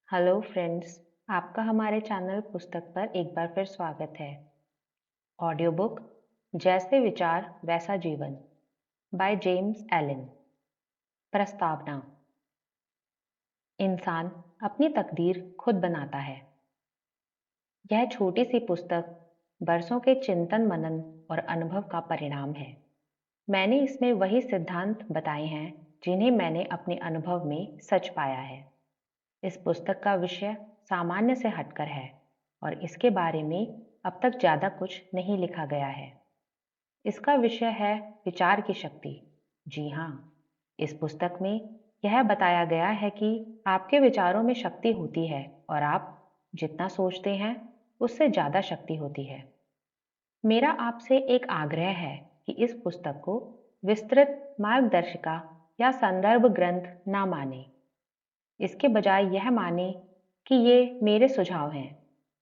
Hello friends, आपका हमारे channel पुस्तक पर एक बार फिर स्वागत है। ऑडियो बुक जैसे विचार वैसा जीवन बाय जेम्स एलन। प्रस्तावना। इंसान अपनी तकदीर खुद बनाता है। यह छोटी सी पुस्तक बरसों के चिंतन मनन और अनुभव का परिणाम है। मैंने इसमें वही सिद्धांत बताए हैं जिन्हें मैंने अपने अनुभव में सच पाया है। इस पुस्तक का विषय सामान्य से हटकर है और इसके बारे में अब तक ज़्यादा कुछ नहीं लिखा गया है। इसका विषय है विचार की शक्ति। जी हाँ, इस पुस्तक में यह बताया गया है कि आपके विचारों में शक्ति होती है और आप जितना सोचते हैं उससे ज़्यादा शक्ति होती है। मेरा आपसे एक आग्रह है कि इस पुस्तक को विस्तृत मार्गदर्शिका या संदर्भ ग्रंथ ना माने। इसके बजाय यह माने कि ये मेरे सुझाव हैं,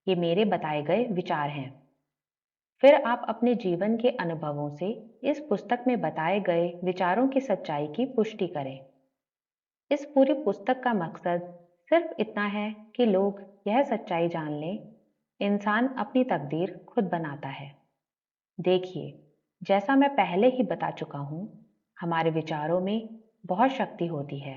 ये मेरे बताए गए विचार हैं। फिर आप अपने जीवन के अनुभवों से इस पुस्तक में बताए गए विचारों की सच्चाई की पुष्टि करें। इस पूरी पुस्तक का मकसद सिर्फ इतना है कि लोग यह सच्चाई जान लें, इंसान अपनी तकदीर खुद बनाता है। देखिए, जैसा मैं पहले ही बता चुका हूँ, हमारे विचारों में बहुत शक्ति होती है।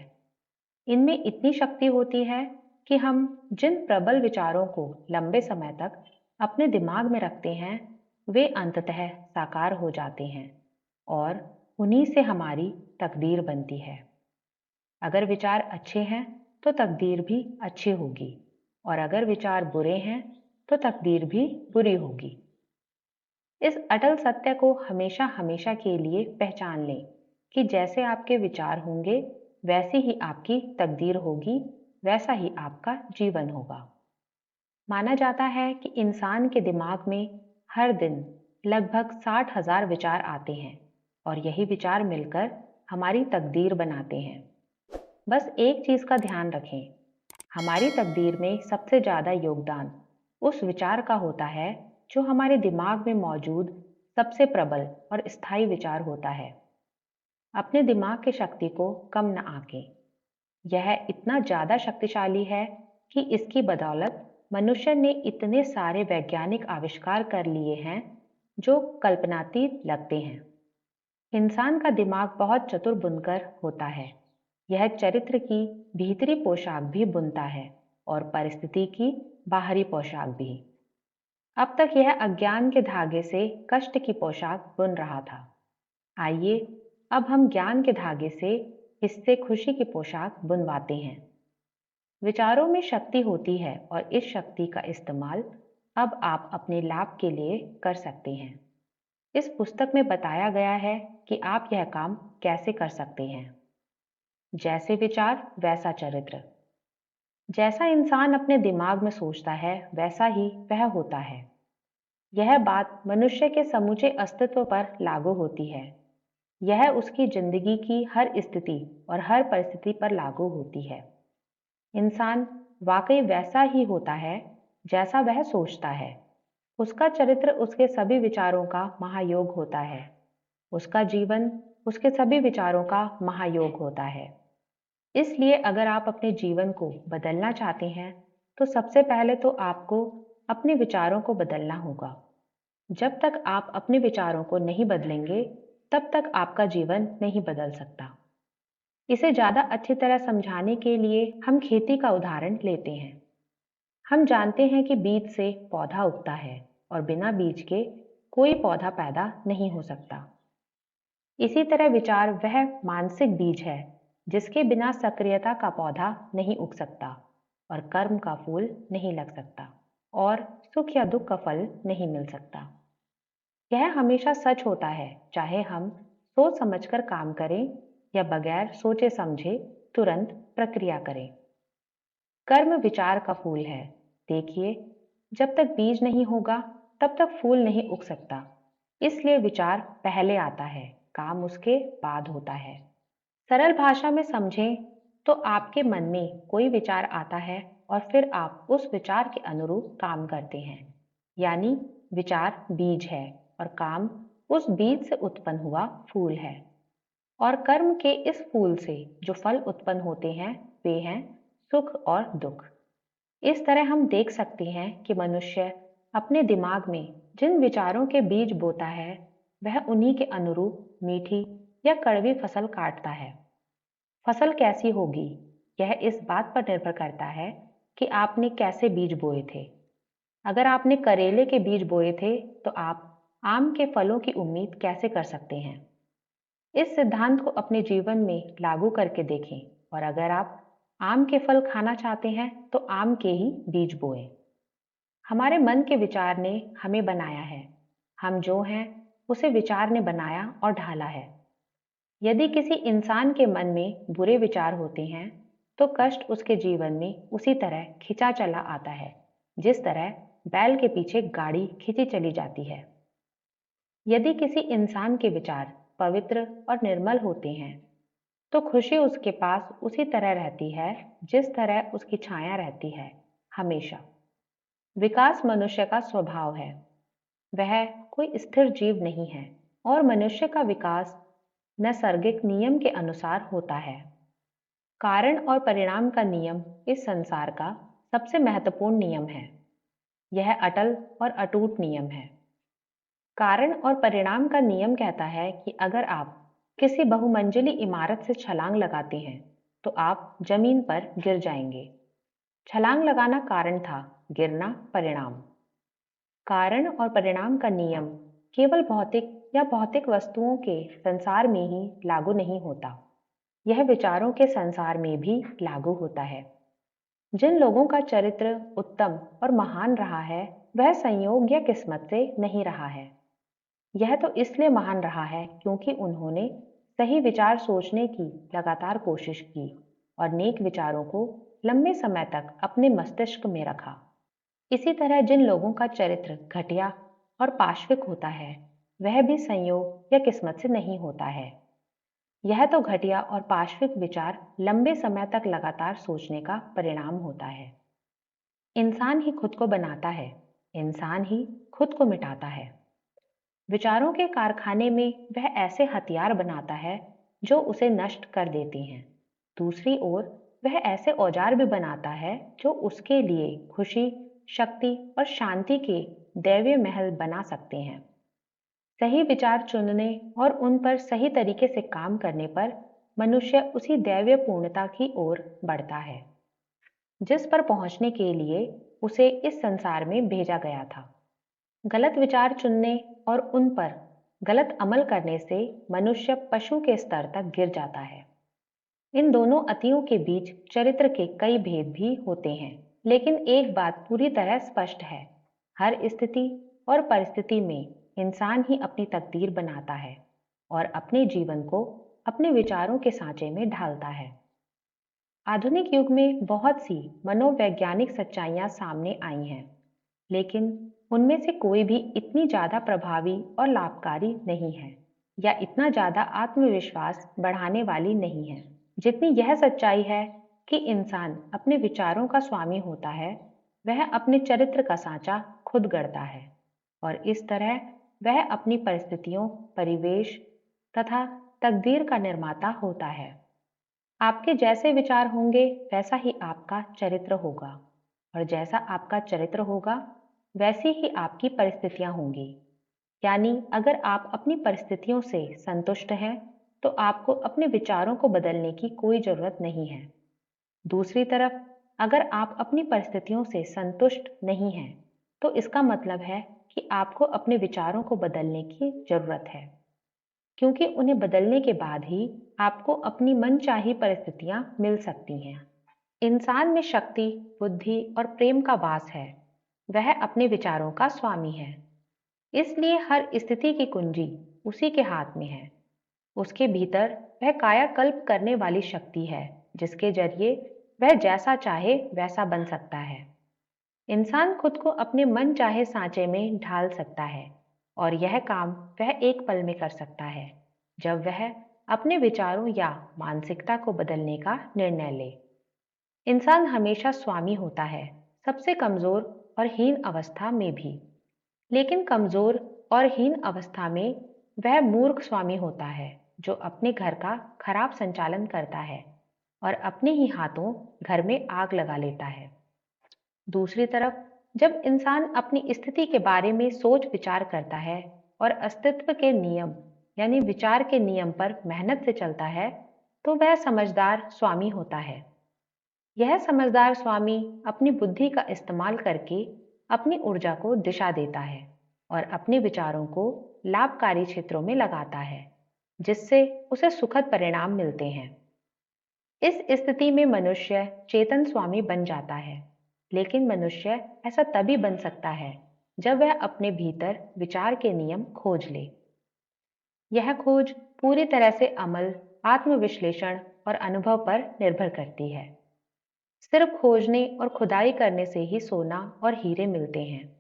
इनमें इतनी शक्ति होती है कि हम जिन प्रबल विचारों को लंबे समय तक अपने दिमाग में रखते हैं, वे अंततः साकार हो जाते हैं और उन्हीं से हमारी तकदीर बनती है। अगर विचार अच्छे हैं तो तकदीर भी अच्छी होगी और अगर विचार बुरे हैं तो तकदीर भी बुरी होगी। इस अटल सत्य को हमेशा हमेशा के लिए पहचान लें कि जैसे आपके विचार होंगे वैसी ही आपकी तकदीर होगी, वैसा ही आपका जीवन होगा। माना जाता है कि इंसान के दिमाग में हर दिन लगभग 60,000 विचार आते हैं और यही विचार मिलकर हमारी तकदीर बनाते हैं। बस एक चीज का ध्यान रखें, हमारी तकदीर में सबसे ज्यादा योगदान उस विचार का होता है जो हमारे दिमाग में मौजूद सबसे प्रबल और स्थायी विचार होता है। अपने दिमाग की शक्ति को कम न आंकें। यह इतना ज्यादा शक्तिशाली है कि इसकी बदौलत मनुष्य ने इतने सारे वैज्ञानिक आविष्कार कर लिए हैं जो कल्पनातीत लगते हैं। इंसान का दिमाग बहुत चतुर बुनकर होता है। यह चरित्र की भीतरी पोशाक भी बुनता है और परिस्थिति की बाहरी पोशाक भी। अब तक यह अज्ञान के धागे से कष्ट की पोशाक बुन रहा था। आइए अब हम ज्ञान के धागे से इससे खुशी की पोशाक बुनवाते हैं। विचारों में शक्ति होती है और इस शक्ति का इस्तेमाल अब आप अपने लाभ के लिए कर सकते हैं। इस पुस्तक में बताया गया है कि आप यह काम कैसे कर सकते हैं। जैसे विचार वैसा चरित्र। जैसा इंसान अपने दिमाग में सोचता है वैसा ही वह होता है। यह बात मनुष्य के समूचे अस्तित्व पर लागू होती है। यह उसकी जिंदगी की हर स्थिति और हर परिस्थिति पर लागू होती है। इंसान वाकई वैसा ही होता है जैसा वह सोचता है। उसका चरित्र उसके सभी विचारों का महायोग होता है। उसका जीवन उसके सभी विचारों का महायोग होता है। इसलिए अगर आप अपने जीवन को बदलना चाहते हैं तो सबसे पहले तो आपको अपने विचारों को बदलना होगा। जब तक आप अपने विचारों को नहीं बदलेंगे तब तक आपका जीवन नहीं बदल सकता। इसे ज्यादा अच्छी तरह समझाने के लिए हम खेती का उदाहरण लेते हैं। हम जानते हैं कि बीज से पौधा उगता है और बिना बीज के कोई पौधा पैदा नहीं हो सकता। इसी तरह विचार वह मानसिक बीज है जिसके बिना सक्रियता का पौधा नहीं उग सकता और कर्म का फूल नहीं लग सकता और सुख या दुख का फल नहीं मिल सकता। यह हमेशा सच होता है, चाहे हम सोच समझकर काम करें या बगैर सोचे समझे तुरंत प्रक्रिया करें। कर्म विचार का फूल है। देखिए, जब तक बीज नहीं होगा तब तक फूल नहीं उग सकता। इसलिए विचार पहले आता है, काम उसके बाद होता है। सरल भाषा में समझें तो आपके मन में कोई विचार आता है और फिर आप उस विचार के अनुरूप काम करते हैं। यानी विचार बीज है और काम उस बीज से उत्पन्न हुआ फूल है। और कर्म के इस फूल से जो फल उत्पन्न होते हैं वे हैं सुख और दुख। इस तरह हम देख सकते हैं कि मनुष्य अपने दिमाग में जिन विचारों के बीज बोता है, वह उन्हीं के अनुरूप मीठी या कड़वी फसल काटता है। फसल कैसी होगी, यह इस बात पर निर्भर करता है कि आपने कैसे बीज बोए थे। अगर आपने करेले के बीज बोए थे, तो आप आम के फलों की उम्मीद कैसे कर सकते हैं? इस सिद्धांत को अपने जीवन में लागू करके देखें, और अगर आप आम के फल खाना चाहते हैं, तो आम के ही बीज बोएं। हमारे मन के विचार ने हमें बनाया है। हम जो हैं, उसे विचार ने बनाया और ढाला है। यदि किसी इंसान के मन में बुरे विचार होते हैं, तो कष्ट उसके जीवन में उसी तरह खिंचा चला आता है, जिस तरह बैल के पीछे गाड़ी खींची चली जाती है। यदि किसी इंसान के विचार पवित्र और निर्मल होते हैं, तो खुशी उसके पास उसी तरह रहती है, जिस तरह उसकी छाया रहती है, हमेशा। विकास मनुष्य का स्वभाव है। वह कोई स्थिर जीव नहीं है, और मनुष्य का विकास नैसर्गिक नियम के अनुसार होता है। कारण और परिणाम का नियम इस संसार का सबसे महत्वपूर्ण नियम है। यह अटल और अटूट नियम है। कारण और परिणाम का नियम कहता है कि अगर आप किसी बहुमंजिली इमारत से छलांग लगाते हैं, तो आप जमीन पर गिर जाएंगे। छलांग लगाना कारण था, गिरना परिणाम। कारण और परिणाम का नियम केवल भौतिक या भौतिक वस्तुओं के संसार में ही लागू नहीं होता, यह विचारों के संसार में भी लागू होता है। जिन लोगों का चरित्र उत्तम और महान रहा है, वह संयोग या किस्मत से नहीं रहा है। यह तो इसलिए महान रहा है क्योंकि उन्होंने सही विचार सोचने की लगातार कोशिश की और नेक विचारों को लंबे समय तक अपने मस्तिष्क में रखा। इसी तरह जिन लोगों का चरित्र घटिया और पाशविक होता है, वह भी संयोग या किस्मत से नहीं होता है। यह तो घटिया और पाशविक विचार लंबे समय तक लगातार सोचने का परिणाम होता है। इंसान ही खुद को बनाता है, इंसान ही खुद को मिटाता है। विचारों के कारखाने में वह ऐसे हथियार बनाता है जो उसे नष्ट कर देते हैं। दूसरी ओर वह ऐसे औजार भी बनाता है जो उसके लिए खुशी, शक्ति और शांति के दैवीय महल बना सकते हैं। सही विचार चुनने और उन पर सही तरीके से काम करने पर मनुष्य उसी दैवीय पूर्णता की ओर बढ़ता है, जिस पर पहुंचने के लिए उसे इस संसार में भेजा गया था। गलत विचार चुनने और उन पर गलत अमल करने से मनुष्य पशु के स्तर तक गिर जाता है। इन दोनों अतियों के बीच चरित्र के कई भेद भी होते हैं, लेकिन एक बात पूरी तरह स्पष्ट है। हर स्थिति और परिस्थिति में इंसान ही अपनी तकदीर बनाता है और अपने जीवन को अपने विचारों के सांचे में ढालता है। आधुनिक युग में बहुत सी मनोवैज्ञानिक सच्चाइयां सामने आई हैं, लेकिन उनमें से कोई भी इतनी ज्यादा प्रभावी और लाभकारी नहीं है, या इतना ज्यादा आत्मविश्वास बढ़ाने वाली नहीं है, जितनी यह सच्चाई है कि इंसान अपने विचारों का स्वामी होता है। वह अपने चरित्र का सांचा खुद गढ़ता है, और इस तरह वह अपनी परिस्थितियों, परिवेश तथा तकदीर का निर्माता होता है। आपके जैसे विचार होंगे, वैसा ही आपका चरित्र होगा, और जैसा आपका चरित्र होगा, वैसी ही आपकी परिस्थितियां होंगी। यानी अगर आप अपनी परिस्थितियों से संतुष्ट हैं, तो आपको अपने विचारों को बदलने की कोई जरूरत नहीं है। दूसरी तरफ, अगर आप अपनी परिस्थितियों से संतुष्ट नहीं हैं, तो इसका मतलब है कि आपको अपने विचारों को बदलने की जरूरत है, क्योंकि उन्हें बदलने के बाद ही आपको अपनी मनचाही परिस्थितियां मिल सकती हैं। इंसान में शक्ति, बुद्धि और प्रेम का वास है। वह अपने विचारों का स्वामी है। इसलिए हर स्थिति की कुंजी उसी के हाथ में है। उसके भीतर वह कायाकल्प करने वाली शक्ति है, जिसके जरिए वह जैसा चाहे वैसा बन सकता है। इंसान खुद को अपने मन चाहे सांचे में ढाल सकता है, और यह काम वह एक पल में कर सकता है, जब वह अपने विचारों या मानसिकता को बदलने का निर्णय ले। इंसान हमेशा स्वामी होता है, सबसे कमजोर और हीन अवस्था में भी। लेकिन कमजोर और हीन अवस्था में वह मूर्ख स्वामी होता है, जो अपने घर का खराब संचालन करता है और अपने ही हाथों घर में आग लगा लेता है। दूसरी तरफ जब इंसान अपनी स्थिति के बारे में सोच विचार करता है और अस्तित्व के नियम यानी विचार के नियम पर मेहनत से चलता है, तो वह समझदार स्वामी होता है। यह समझदार स्वामी अपनी बुद्धि का इस्तेमाल करके अपनी ऊर्जा को दिशा देता है और अपने विचारों को लाभकारी क्षेत्रों में लगाता है, जिससे उसे सुखद परिणाम मिलते हैं। इस स्थिति में मनुष्य चेतन स्वामी बन जाता है, लेकिन मनुष्य ऐसा तभी बन सकता है जब वह अपने भीतर विचार के नियम खोज ले। यह खोज पूरी तरह से अमल, आत्मविश्लेषण और अनुभव पर निर्भर करती है। सिर्फ खोजने और खुदाई करने से ही सोना और हीरे मिलते हैं।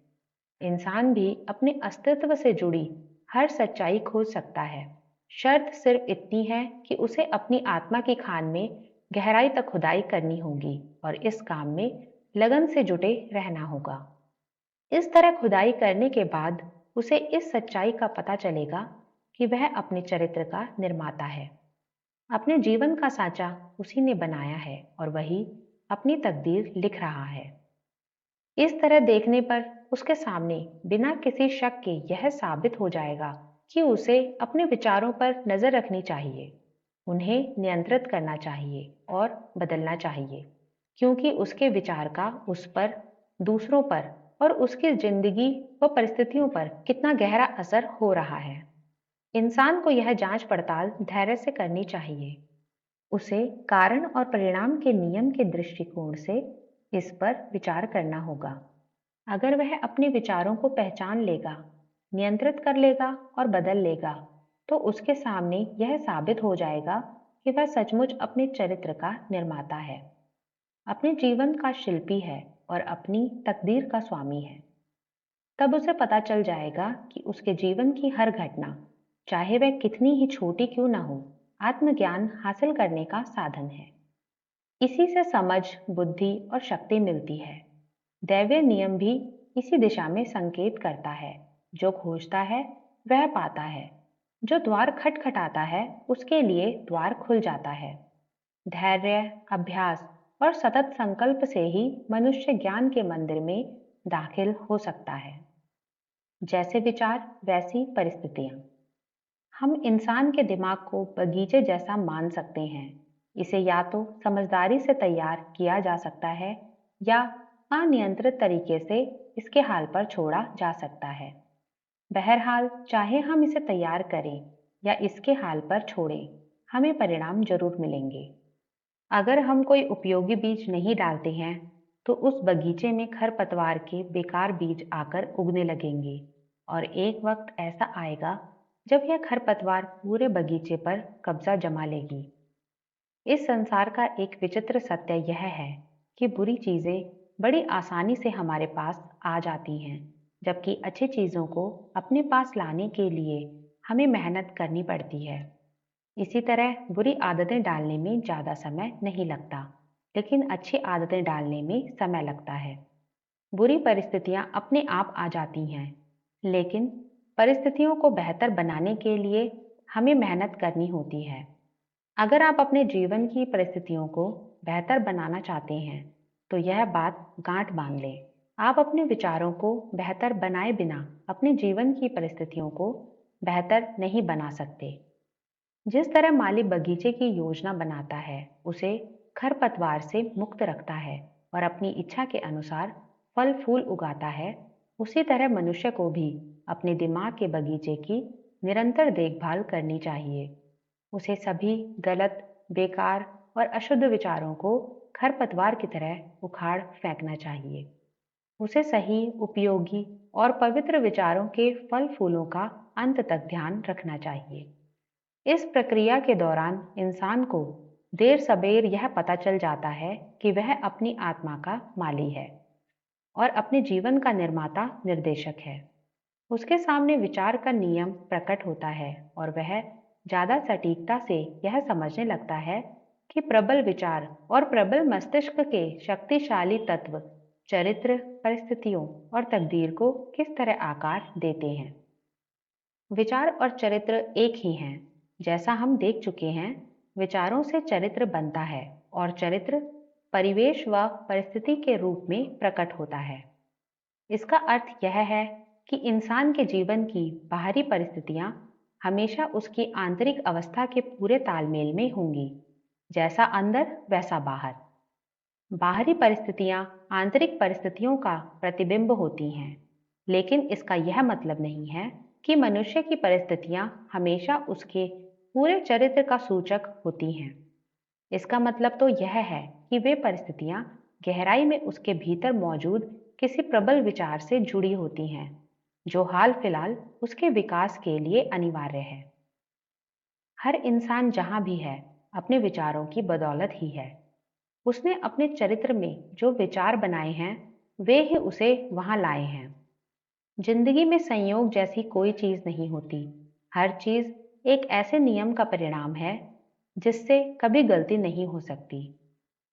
इंसान भी अपने अस्तित्व से जुड़ी हर सच्चाई खोज सकता है। शर्त सिर्फ इतनी है कि उसे अपनी आत्मा की खान में गहराई तक खुदाई करनी होगी और इस काम में लगन से जुटे रहना होगा। इस तरह खुदाई करने के बाद उसे इस सच्चाई का पता चलेगा कि वह अपने चरित्र का निर्माता है। अपने जीवन का साँचा उसी ने बनाया है और वही अपनी तकदीर लिख रहा है। इस तरह देखने पर उसके सामने बिना किसी शक के यह साबित हो जाएगा कि उसे अपने विचारों पर नजर रखनी चाहिए, उन्हें नियंत्रित करना चाहिए और बदलना चाहिए, क्योंकि उसके विचार का उस पर, दूसरों पर और उसकी जिंदगी व परिस्थितियों पर कितना गहरा असर हो रहा है। इंसान को यह जांच पड़ताल धैर्य से करनी चाहिए। उसे कारण और परिणाम के नियम के दृष्टिकोण से इस पर विचार करना होगा। अगर वह अपने विचारों को पहचान लेगा, नियंत्रित कर लेगा और बदल लेगा, तो उसके सामने यह साबित हो जाएगा कि वह सचमुच अपने चरित्र का निर्माता है, अपने जीवन का शिल्पी है और अपनी तकदीर का स्वामी है। तब उसे पता चल जाएगा कि उसके जीवन की हर घटना, चाहे वह कितनी ही छोटी क्यों ना हो, आत्मज्ञान हासिल करने का साधन है। इसी से समझ, बुद्धि और शक्ति मिलती है। दैवीय नियम भी इसी दिशा में संकेत करता है। जो खोजता है वह पाता है, जो द्वार खटखटाता है उसके लिए द्वार खुल जाता है। धैर्य, अभ्यास और सतत संकल्प से ही मनुष्य ज्ञान के मंदिर में दाखिल हो सकता है। जैसे विचार वैसी परिस्थितियां। हम इंसान के दिमाग को बगीचे जैसा मान सकते हैं। इसे या तो समझदारी से तैयार किया जा सकता है या अनियंत्रित तरीके से इसके हाल पर छोड़ा जा सकता है। बहरहाल, चाहे हम इसे तैयार करें या इसके हाल पर छोड़ें, हमें परिणाम जरूर मिलेंगे। अगर हम कोई उपयोगी बीज नहीं डालते हैं, तो उस बगीचे में खरपतवार के बेकार बीज आकर उगने लगेंगे और एक वक्त ऐसा आएगा जब यह खरपतवार पूरे बगीचे पर कब्जा जमा लेगी। इस संसार का एक विचित्र सत्य यह है कि बुरी चीजें बड़ी आसानी से हमारे पास आ जाती हैं, जबकि अच्छी चीजों को अपने पास लाने के लिए हमें मेहनत करनी पड़ती है। इसी तरह बुरी आदतें डालने में ज्यादा समय नहीं लगता, लेकिन अच्छी आदतें डालने में समय लगता है। बुरी परिस्थितियां अपने आप आ जाती हैं, लेकिन परिस्थितियों को बेहतर बनाने के लिए हमें मेहनत करनी होती है। अगर आप अपने जीवन की परिस्थितियों को बेहतर बनाना चाहते हैं, तो यह बात गांठ बांध लें। आप अपने विचारों को बेहतर बनाए बिना अपने जीवन की परिस्थितियों को बेहतर नहीं बना सकते। जिस तरह माली बगीचे की योजना बनाता है, उसे खरपतवार से मुक्त रखता है और अपनी इच्छा के अनुसार फल फूल उगाता है, उसी तरह मनुष्य को भी अपने दिमाग के बगीचे की निरंतर देखभाल करनी चाहिए। उसे सभी गलत, बेकार और अशुद्ध विचारों को खरपतवार की तरह उखाड़ फेंकना चाहिए। उसे सही, उपयोगी और पवित्र विचारों के फल फूलों का अंत तक ध्यान रखना चाहिए। इस प्रक्रिया के दौरान इंसान को देर सबेर यह पता चल जाता है कि वह अपनी आत्मा का माली है और अपने जीवन का निर्माता निर्देशक है। उसके सामने विचार का नियम प्रकट होता है और वह ज्यादा सटीकता से यह समझने लगता है कि प्रबल विचार और प्रबल मस्तिष्क के शक्तिशाली तत्व चरित्र, परिस्थितियों और तकदीर को किस तरह आकार देते हैं। विचार और चरित्र एक ही हैं। जैसा हम देख चुके हैं, विचारों से चरित्र बनता है और चरित्र परिवेश व परिस्थिति के रूप में प्रकट होता है। इसका अर्थ यह है कि इंसान के जीवन की बाहरी परिस्थितियां हमेशा उसकी आंतरिक अवस्था के पूरे तालमेल में होंगी, जैसा अंदर वैसा बाहर। बाहरी परिस्थितियां आंतरिक परिस्थितियों का प्रतिबिंब होती हैं, लेकिन इसका यह मतलब नहीं है कि मनुष्य की परिस्थितियां हमेशा उसके पूरे चरित्र का सूचक होती हैं। इसका मतलब तो यह है कि वे परिस्थितियां गहराई में उसके भीतर मौजूद किसी प्रबल विचार से जुड़ी होती हैं, जो हाल फिलहाल उसके विकास के लिए अनिवार्य है। हर इंसान जहां भी है, अपने विचारों की बदौलत ही है। उसने अपने चरित्र में जो विचार बनाए हैं, वे ही उसे वहां लाए हैं। जिंदगी में संयोग जैसी कोई चीज नहीं होती। हर चीज एक ऐसे नियम का परिणाम है जिससे कभी गलती नहीं हो सकती।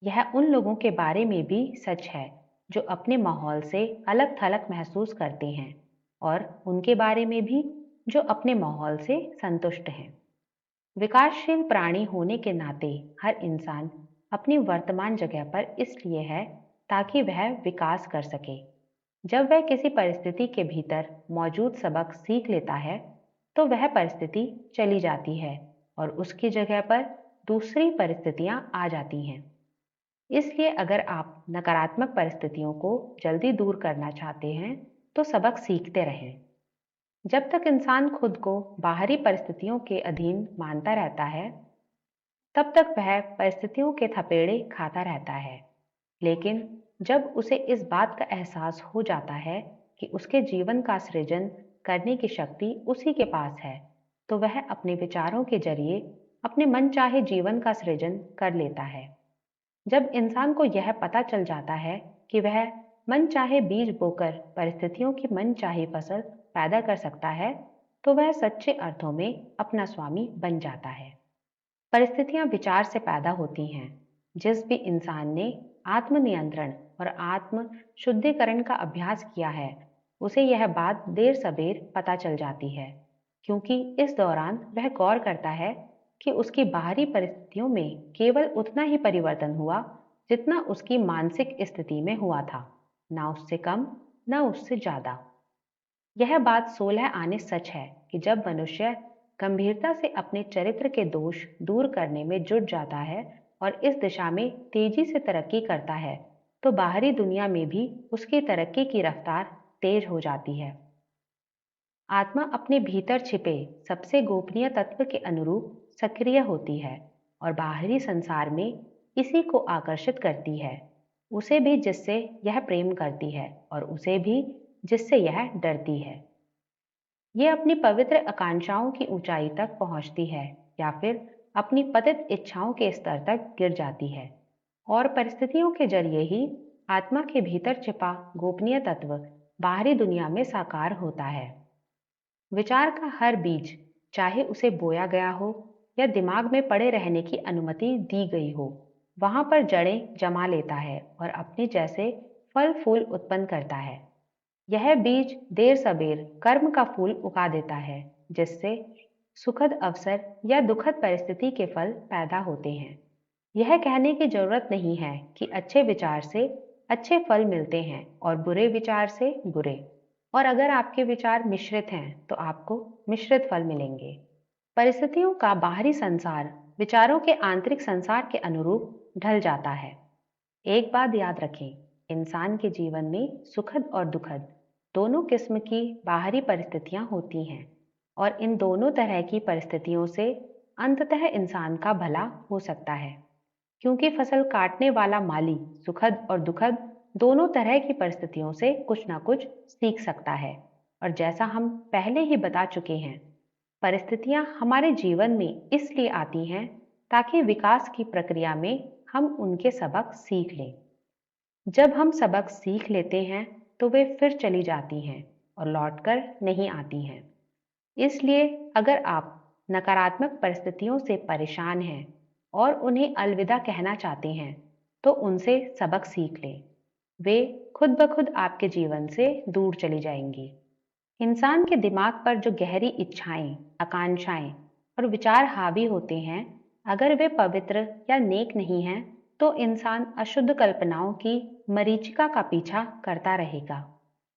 यह उन लोगों के बारे में भी सच है जो अपने माहौल से अलग थलग महसूस करते हैं, और उनके बारे में भी जो अपने माहौल से संतुष्ट हैं। विकासशील प्राणी होने के नाते हर इंसान अपनी वर्तमान जगह पर इसलिए है ताकि वह विकास कर सके। जब वह किसी परिस्थिति के भीतर मौजूद सबक सीख लेता है, तो वह परिस्थिति चली जाती है और उसकी जगह पर दूसरी परिस्थितियां आ जाती हैं। इसलिए अगर आप नकारात्मक परिस्थितियों को जल्दी दूर करना चाहते हैं, तो सबक सीखते रहें। जब तक इंसान खुद को बाहरी परिस्थितियों के अधीन मानता रहता है, तब तक वह परिस्थितियों के थपेड़े खाता रहता है। लेकिन जब उसे इस बात का एहसास हो जाता है कि उसके जीवन का सृजन करने की शक्ति उसी के पास है, तो वह अपने विचारों के जरिए अपने मनचाहे जीवन का सृजन कर लेता है। जब इंसान को यह पता चल जाता है कि वह मनचाहे बीज बोकर परिस्थितियों की मनचाही फसल पैदा कर सकता है, तो वह सच्चे अर्थों में अपना स्वामी बन जाता है। परिस्थितियां विचार से पैदा होती हैं। जिस भी इंसान ने आत्मनियंत्रण और आत्म शुद्धिकरण का अभ्यास किया है, उसे यह बात देर सबेर पता चल जाती है, क्योंकि इस दौरान वह गौर करता है कि उसकी बाहरी परिस्थितियों में केवल उतना ही परिवर्तन हुआ जितना उसकी मानसिक स्थिति में हुआ था, ना उससे कम, ना उससे ज्यादा। यह बात 16 आने सच है कि जब मनुष्य गंभीरता से अपने चरित्र के दोष दूर करने में जुट जाता है और इस दिशा में तेजी से तरक्की करता है, तो बाहरी दुनिया में भी उसकी तरक्की की रफ्तार तेज हो जाती है। आत्मा अपने भीतर छिपे सबसे गोपनीय तत्व के अनुरूप सक्रिय होती है और बाहरी संसार में इसी को आकर्षित करती है। उसे भी जिससे यह प्रेम करती है और उसे भी जिससे यह डरती है। ये अपनी पवित्र आकांक्षाओं की ऊंचाई तक पहुंचती है या फिर अपनी पतित इच्छाओं के स्तर तक गिर जाती है, और परिस्थितियों के जरिए ही आत्मा के भीतर छिपा गोपनीय तत्व बाहरी दुनिया में साकार होता है। विचार का हर बीज, चाहे उसे बोया गया हो या दिमाग में पड़े रहने की अनुमति दी गई हो, वहां पर जड़ें जमा लेता है और अपने जैसे फल फूल उत्पन्न करता है। यह बीज देर सबेर कर्म का फूल उगा देता है, जिससे सुखद अवसर या दुखद परिस्थिति के फल पैदा होते हैं। यह कहने की जरूरत नहीं है कि अच्छे विचार से अच्छे फल मिलते हैं और बुरे विचार से बुरे, और अगर आपके विचार मिश्रित हैं तो आपको मिश्रित फल मिलेंगे। परिस्थितियों का बाहरी संसार विचारों के आंतरिक संसार के अनुरूप ढल जाता है। एक बात याद रखें, इंसान के जीवन में सुखद और दुखद दोनों किस्म की बाहरी परिस्थितियां होती हैं, और इन दोनों तरह की परिस्थितियों से अंततः इंसान का भला हो सकता है, क्योंकि फसल काटने वाला माली सुखद और दुखद दोनों तरह की परिस्थितियों से कुछ ना कुछ सीख सकता है। और जैसा हम पहले ही बता चुके हैं, परिस्थितियां हमारे जीवन में इसलिए आती हैं ताकि विकास की प्रक्रिया में हम उनके सबक सीख लें। जब हम सबक सीख लेते हैं तो वे फिर चली जाती हैं और लौटकर नहीं आती हैं। इसलिए अगर आप नकारात्मक परिस्थितियों से परेशान हैं और उन्हें अलविदा कहना चाहते हैं, तो उनसे सबक सीख लें। वे खुद ब खुद आपके जीवन से दूर चली जाएंगी। इंसान के दिमाग पर जो गहरी इच्छाएं, आकांक्षाएं और विचार हावी होते हैं, अगर वे पवित्र या नेक नहीं हैं, तो इंसान अशुद्ध कल्पनाओं की मरीचिका का पीछा करता रहेगा।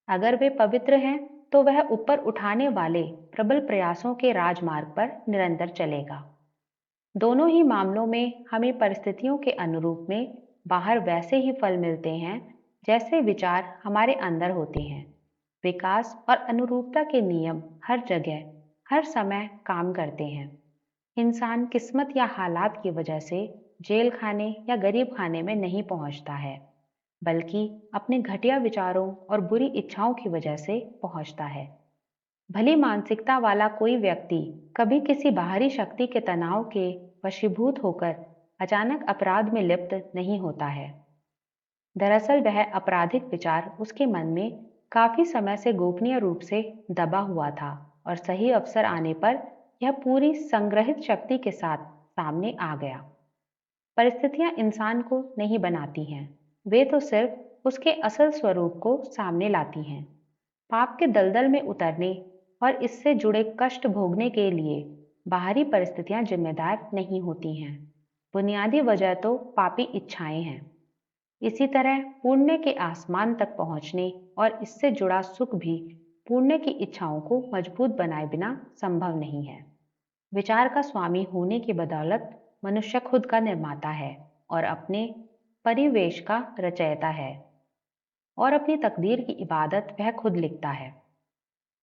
अगर वे पवित्र हैं तो वह ऊपर उठाने वाले प्रबल प्रयासों के राजमार्ग पर निरंतर चलेगा। दोनों ही मामलों में हमें परिस्थितियों के अनुरूप में बाहर वैसे ही फल मिलते हैं जैसे विचार हमारे अंदर होते हैं। विकास और अनुरूपता के नियम हर जगह हर समय काम करते हैं। इंसान किस्मत या हालात की वजह से जेल खाने या गरीब खाने में नहीं पहुंचता है, बल्कि अपने घटिया विचारों और बुरी इच्छाओं की वजह से पहुंचता है। भली मानसिकता वाला कोई व्यक्ति कभी किसी बाहरी शक्ति के तनाव के वशीभूत होकर अचानक अपराध में लिप्त नहीं होता है। दरअसल वह आपराधिक विचार उसके मन में काफी समय से गोपनीय रूप से दबा हुआ था और सही अवसर आने पर यह पूरी संग्रहित शक्ति के साथ सामने आ गया। परिस्थितियां इंसान को नहीं बनाती हैं, वे तो सिर्फ उसके असल स्वरूप को सामने लाती हैं। पाप के दलदल में उतरने और इससे जुड़े कष्ट भोगने के लिए बाहरी परिस्थितियां जिम्मेदार नहीं होती हैं। बुनियादी वजह तो पापी इच्छाएं हैं। इसी तरह पुण्य के आसमान तक पहुंचने और इससे जुड़ा सुख भी पुण्य की इच्छाओं को मजबूत बनाए बिना संभव नहीं है। विचार का स्वामी होने की बदौलत मनुष्य खुद का निर्माता है और अपने परिवेश का रचयिता है, और अपनी तकदीर की इबादत वह खुद लिखता है।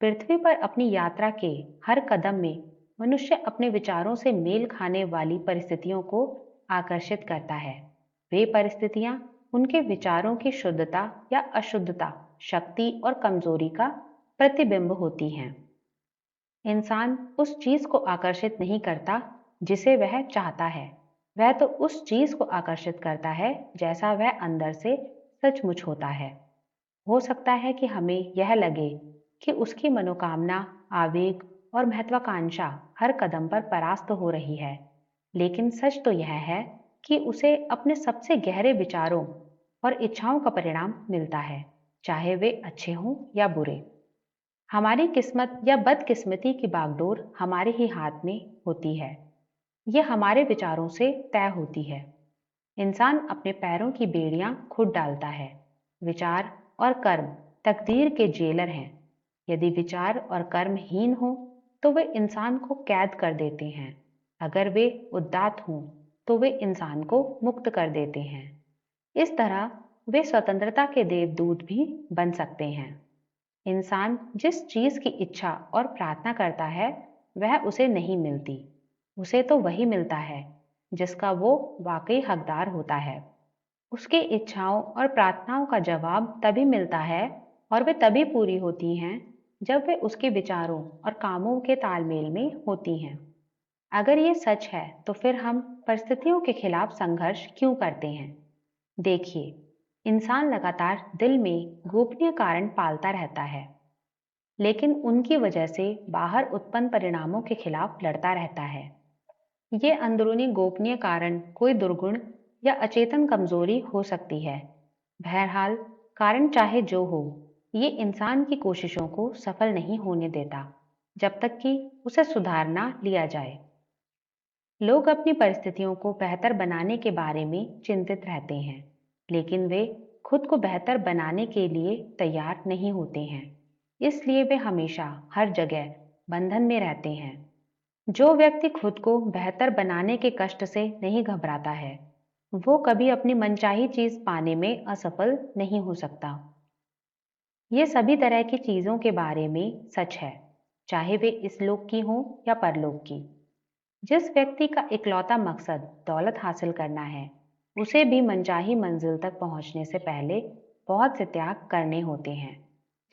पृथ्वी पर अपनी यात्रा के हर कदम में मनुष्य अपने विचारों से मेल खाने वाली परिस्थितियों को आकर्षित करता है। वे परिस्थितियां उनके विचारों की शुद्धता या अशुद्धता, शक्ति और कमजोरी का प्रतिबिंब होती हैं। इंसान उस चीज को आकर्षित नहीं करता जिसे वह चाहता है, वह तो उस चीज को आकर्षित करता है जैसा वह अंदर से सचमुच होता है। हो सकता है कि हमें यह लगे कि उसकी मनोकामना, आवेग और महत्वाकांक्षा हर कदम पर परास्त हो रही है, लेकिन सच तो यह है कि उसे अपने सबसे गहरे विचारों और इच्छाओं का परिणाम मिलता है, चाहे वे अच्छे हों या बुरे। हमारी किस्मत या बदकिस्मती की बागडोर हमारे ही हाथ में होती है। यह हमारे विचारों से तय होती है। इंसान अपने पैरों की बेड़ियां खुद डालता है। विचार और कर्म तकदीर के जेलर हैं। यदि विचार और कर्म हीन हो तो वे इंसान को कैद कर देते हैं। अगर वे उदात्त हों तो वे इंसान को मुक्त कर देते हैं। इस तरह वे स्वतंत्रता के देवदूत भी बन सकते हैं। इंसान जिस चीज की इच्छा और प्रार्थना करता है वह उसे नहीं मिलती। उसे तो वही मिलता है जिसका वो वाकई हकदार होता है। उसकी इच्छाओं और प्रार्थनाओं का जवाब तभी मिलता है और वे तभी पूरी होती हैं जब वे उसके विचारों और कामों के तालमेल में होती हैं। अगर ये सच है तो फिर हम परिस्थितियों के खिलाफ संघर्ष क्यों करते हैं? देखिए, इंसान लगातार दिल में गोपनीय कारण पालता रहता है, लेकिन उनकी वजह से बाहर उत्पन्न परिणामों के खिलाफ लड़ता रहता है। ये अंदरूनी गोपनीय कारण कोई दुर्गुण या अचेतन कमजोरी हो सकती है। बहरहाल, कारण चाहे जो हो, ये इंसान की कोशिशों को सफल नहीं होने देता जब तक कि उसे सुधारना लिया जाए। लोग अपनी परिस्थितियों को बेहतर बनाने के बारे में चिंतित रहते हैं, लेकिन वे खुद को बेहतर बनाने के लिए तैयार नहीं होते हैं। इसलिए वे हमेशा हर जगह बंधन में रहते हैं। जो व्यक्ति खुद को बेहतर बनाने के कष्ट से नहीं घबराता है, वो कभी अपनी मनचाही चीज पाने में असफल नहीं हो सकता। ये सभी तरह की चीजों के बारे में सच है, चाहे वे इस लोक की हों या परलोक की। जिस व्यक्ति का इकलौता मकसद दौलत हासिल करना है, उसे भी मनचाही मंजिल तक पहुंचने से पहले बहुत से त्याग करने होते हैं।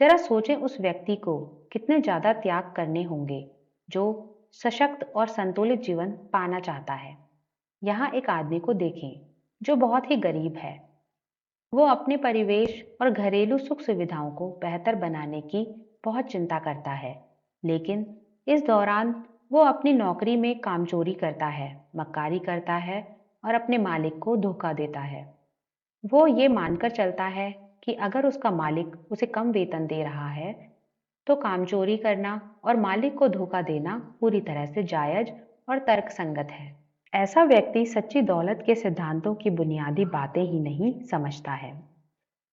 जरा सोचें उस व्यक्ति को कितने ज्यादा त्याग करने होंगे जो सशक्त और संतुलित जीवन पाना चाहता है। यहाँ एक आदमी को देखें जो बहुत ही गरीब है। वो अपने परिवेश और घरेलू सुख सुविधाओं को बेहतर बनाने की बहुत चिंता करता है, लेकिन इस दौरान वो अपनी नौकरी में कामचोरी करता है, मक्कारी करता है और अपने मालिक को धोखा देता है। वो ये मानकर चलता है कि अगर उसका मालिक उसे कम वेतन दे रहा है तो कामचोरी करना और मालिक को धोखा देना पूरी तरह से जायज और तर्कसंगत है। ऐसा व्यक्ति सच्ची दौलत के सिद्धांतों की बुनियादी बातें ही नहीं समझता है।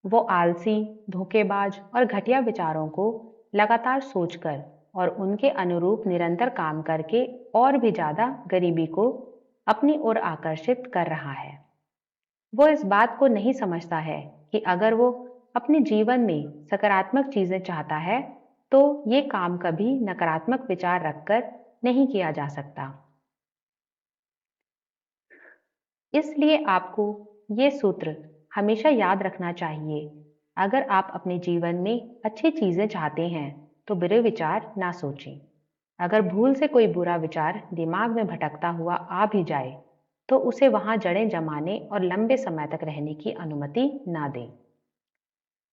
वो आलसी, धोखेबाज और घटिया विचारों को लगातार सोचकर और उनके अनुरूप निरंतर काम करके और भी ज्यादा गरीबी को अपनी ओर आकर्षित कर रहा है। वो इस बात को नहीं समझता है कि अगर वो अपने जीवन में सकारात्मक चीजें चाहता है, तो ये काम कभी नकारात्मक विचार रखकर नहीं किया जा सकता। इसलिए आपको ये सूत्र हमेशा याद रखना चाहिए। अगर आप अपने जीवन में अच्छी चीजें चाहते हैं, तो बुरे विचार ना सोचें। अगर भूल से कोई बुरा विचार दिमाग में भटकता हुआ आ भी जाए, तो उसे वहां जड़ें जमाने और लंबे समय तक रहने की अनुमति ना दें।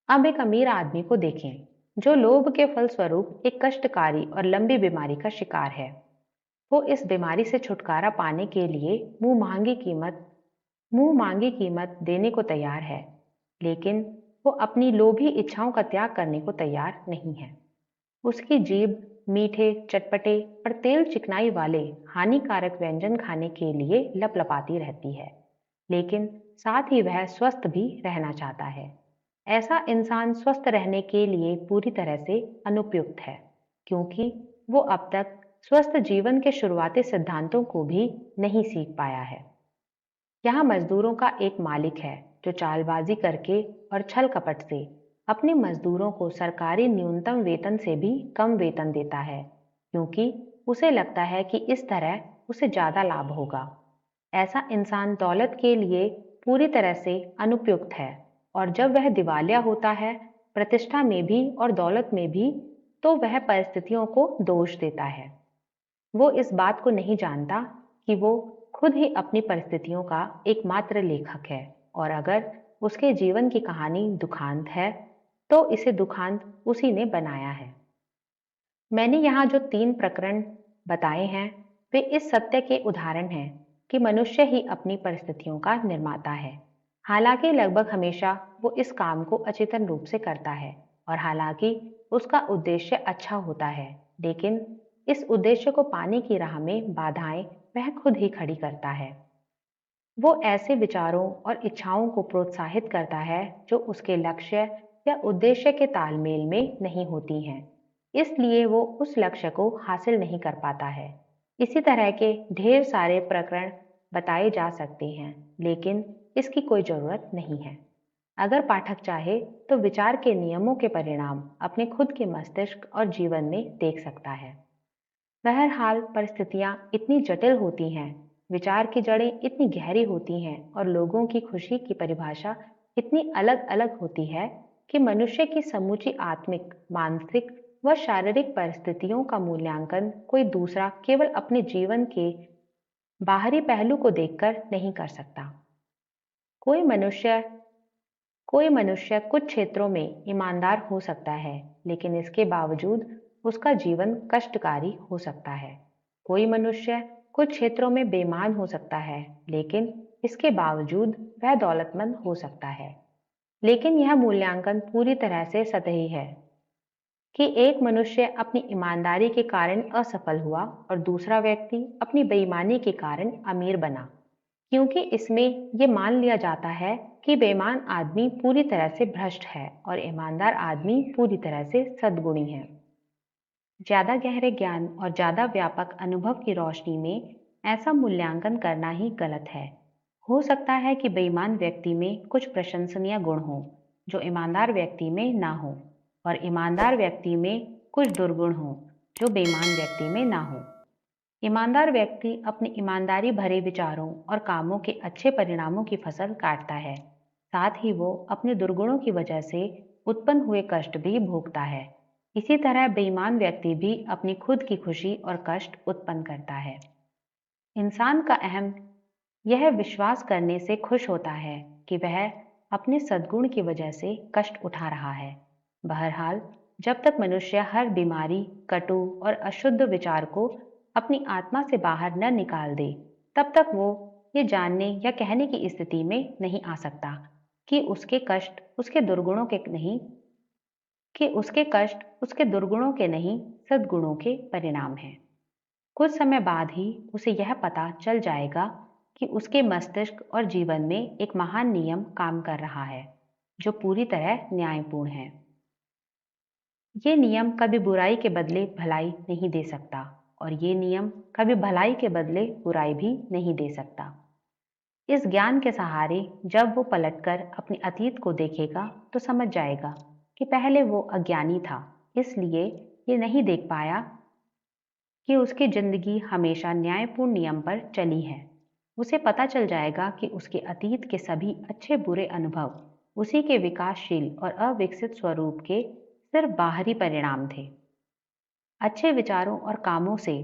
अब एक अमीर आदमी को देखें, जो लोभ के फलस्वरूप एक कष्टकारी और लंबी बीमारी का शिकार है। वो इस बीमारी से छुटकारा पाने के लिए मुंह मांगी कीमत देने को तैयार है, लेकिन वो अपनी लोभी इच्छाओं का त्याग करने को तैयार नहीं है। उसकी जीभ मीठे, चटपटे और तेल चिकनाई वाले हानिकारक व्यंजन खाने के लिए लपलपाती रहती है, लेकिन साथ ही वह स्वस्थ भी रहना चाहता है। ऐसा इंसान स्वस्थ रहने के लिए पूरी तरह से अनुपयुक्त है, क्योंकि वो अब तक स्वस्थ जीवन के शुरुआती सिद्धांतों को भी नहीं सीख पाया है। यहाँ मजदूरों का एक मालिक है जो चालबाजी करके और छल कपट से अपने मजदूरों को सरकारी न्यूनतम वेतन से भी कम वेतन देता है, क्योंकि उसे लगता है कि इस तरह उसे ज्यादा लाभ होगा। ऐसा इंसान दौलत के लिए पूरी तरह से अनुपयुक्त है, और जब वह दिवालिया होता है, प्रतिष्ठा में भी और दौलत में भी, तो वह परिस्थितियों को दोष देता है। वो इस बात को नहीं जानता कि वो खुद ही अपनी परिस्थितियों का एकमात्र लेखक है, और अगर उसके जीवन की कहानी दुखांत है, तो इसे दुखांत उसी ने बनाया है। मैंने यहाँ जो 3 प्रकरण बताए हैं, वे इस सत्य के उदाहरण हैं कि मनुष्य ही अपनी परिस्थितियों का निर्माता है। हालांकि लगभग हमेशा वो इस काम को अचेतन रूप से करता है, और हालांकि उसका उद्देश्य अच्छा होता है, लेकिन इस उद्देश्य को पाने की राह में बाधाएं वह खुद ही खड़ी करता है। वो ऐसे विचारों और इच्छाओं को प्रोत्साहित करता है जो उसके लक्ष्य या उद्देश्य के तालमेल में नहीं होती हैं। इसलिए वो उस लक्ष्य को हासिल नहीं कर पाता है। इसी तरह के ढेर सारे प्रकरण बताए जा सकते हैं, लेकिन इसकी कोई जरूरत नहीं है। अगर पाठक चाहे तो विचार के नियमों के परिणाम अपने खुद के मस्तिष्क और जीवन में देख सकता है। बहरहाल परिस्थितियां इतनी जटिल होती हैं, विचार की जड़ें इतनी गहरी होती हैं, और लोगों की खुशी की परिभाषा इतनी अलग-अलग होती है कि मनुष्य की समूची आत्मिक, मानसिक व शारीरिक परिस्थितियों का मूल्यांकन कोई दूसरा केवल अपने जीवन के बाहरी पहलू को देखकर नहीं कर सकता। कोई मनुष्य कोई मनुष्य कुछ क्षेत्रों में ईमानदार हो सकता है, लेकिन इसके बावजूद उसका जीवन कष्टकारी हो सकता है। कोई मनुष्य कुछ क्षेत्रों में बेईमान हो सकता है, लेकिन इसके बावजूद वह दौलतमंद हो सकता है। लेकिन यह मूल्यांकन पूरी तरह से सतही है कि एक मनुष्य अपनी ईमानदारी के कारण असफल हुआ और दूसरा व्यक्ति अपनी बेईमानी के कारण अमीर बना, क्योंकि इसमें यह मान लिया जाता है कि बेईमान आदमी पूरी तरह से भ्रष्ट है और ईमानदार आदमी पूरी तरह से सद्गुणी है। ज्यादा गहरे ज्ञान और ज्यादा व्यापक अनुभव की रोशनी में ऐसा मूल्यांकन करना ही गलत है। हो सकता है कि बेईमान व्यक्ति में कुछ प्रशंसनीय गुण हो जो ईमानदार व्यक्ति में ना हो, और ईमानदार व्यक्ति में कुछ दुर्गुण हो जो बेईमान व्यक्ति में ना हो। ईमानदार व्यक्ति अपनी ईमानदारी भरे विचारों और कामों के अच्छे परिणामों की फसल काटता है। साथ ही वो अपने दुर्गुणों की वजह से उत्पन्न हुए कष्ट भी भोगता है। इसी तरह बेईमान व्यक्ति भी अपनी खुद की खुशी और कष्ट उत्पन्न करता है। इंसान का अहम यह विश्वास करने से खुश होता है कि वह अपने सद्गुण की वजह से कष्ट उठा रहा है। बहरहाल, जब तक मनुष्य हर बीमारी, कटु और अशुद्ध विचार को अपनी आत्मा से बाहर न निकाल दे, तब तक वो ये जानने या कहने की स्थिति में नहीं आ सकता कि उसके कष्ट उसके दुर्गुणों के नहीं कि उसके कष्ट उसके दुर्गुणों के नहीं, सद्गुणों के परिणाम हैं। कुछ समय बाद ही उसे यह पता चल जाएगा कि उसके मस्तिष्क और जीवन में एक महान नियम काम कर रहा है, जो पूरी तरह न्यायपूर्ण है। ये नियम कभी बुराई के बदले भलाई नहीं दे सकता, और ये नियम कभी भलाई के बदले बुराई भी नहीं दे सकता। इस ज्ञान के सहारे जब वो पलटकर अपने अतीत को देखेगा तो समझ जाएगा कि पहले वो अज्ञानी था, इसलिए ये नहीं देख पाया कि उसकी जिंदगी हमेशा न्यायपूर्ण नियम पर चली है। उसे पता चल जाएगा कि उसके अतीत के सभी अच्छे बुरे अनुभव उसी के विकासशील और अविकसित स्वरूप के सिर्फ बाहरी परिणाम थे। अच्छे विचारों और कामों से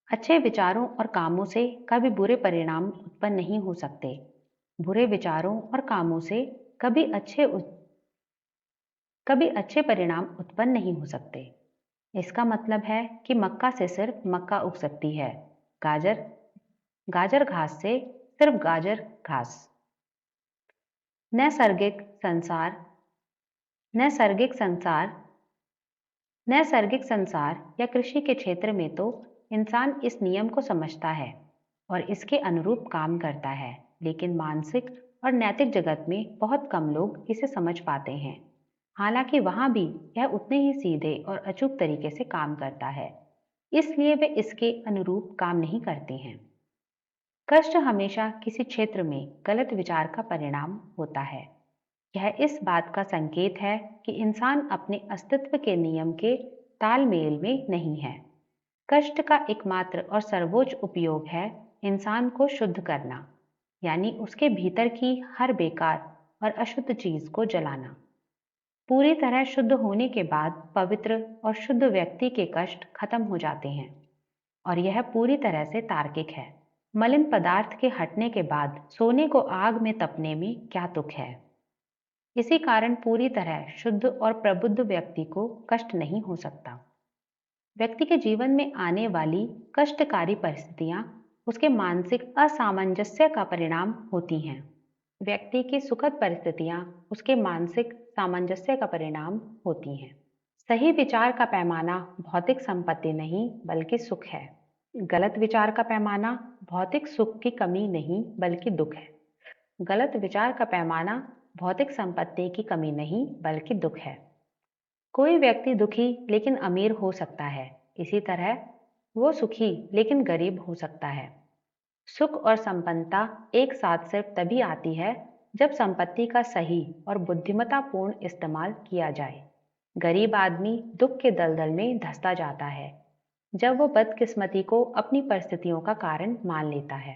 अच्छे विचारों और कामों से कभी बुरे परिणाम उत्पन्न नहीं हो सकते। बुरे विचारों और कामों से कभी कभी अच्छे परिणाम उत्पन्न नहीं हो सकते। इसका मतलब है कि मक्का से सिर्फ मक्का उग सकती है, गाजर गाजर घास से सिर्फ गाजर घास। नैसर्गिक संसार नैसर्गिक संसार नैसर्गिक संसार या कृषि के क्षेत्र में तो इंसान इस नियम को समझता है और इसके अनुरूप काम करता है, लेकिन मानसिक और नैतिक जगत में बहुत कम लोग इसे समझ पाते हैं। हालांकि वहां भी यह उतने ही सीधे और अचूक तरीके से काम करता है, इसलिए वे इसके अनुरूप काम नहीं करते हैं। कष्ट हमेशा किसी क्षेत्र में गलत विचार का परिणाम होता है। यह इस बात का संकेत है कि इंसान अपने अस्तित्व के नियम के तालमेल में नहीं है। कष्ट का एकमात्र और सर्वोच्च उपयोग है इंसान को शुद्ध करना, यानी उसके भीतर की हर बेकार और अशुद्ध चीज को जलाना। पूरी तरह शुद्ध होने के बाद पवित्र और शुद्ध व्यक्ति के कष्ट खत्म हो जाते हैं, और यह पूरी तरह से तार्किक है। मलिन पदार्थ के हटने के बाद सोने को आग में तपने में क्या तुक है। इसी कारण पूरी तरह शुद्ध और प्रबुद्ध व्यक्ति को कष्ट नहीं हो सकता। व्यक्ति के जीवन में आने वाली कष्टकारी परिस्थितियां उसके मानसिक असामंजस्य का परिणाम होती हैं। व्यक्ति की सुखद परिस्थितियां उसके मानसिक सामंजस्य का परिणाम होती हैं। सही विचार का पैमाना भौतिक संपत्ति नहीं बल्कि सुख है। गलत विचार का पैमाना भौतिक सुख की कमी नहीं बल्कि दुख है। गलत विचार का पैमाना भौतिक संपत्ति की कमी नहीं बल्कि दुख है। कोई व्यक्ति दुखी लेकिन अमीर हो सकता है, इसी तरह वो सुखी लेकिन गरीब हो सकता है। सुख और संपन्नता एक साथ सिर्फ तभी आती है जब संपत्ति का सही और बुद्धिमत्तापूर्ण इस्तेमाल किया जाए। गरीब आदमी दुख के दलदल में धंसता जाता है जब वो बदकिस्मती को अपनी परिस्थितियों का कारण मान लेता है।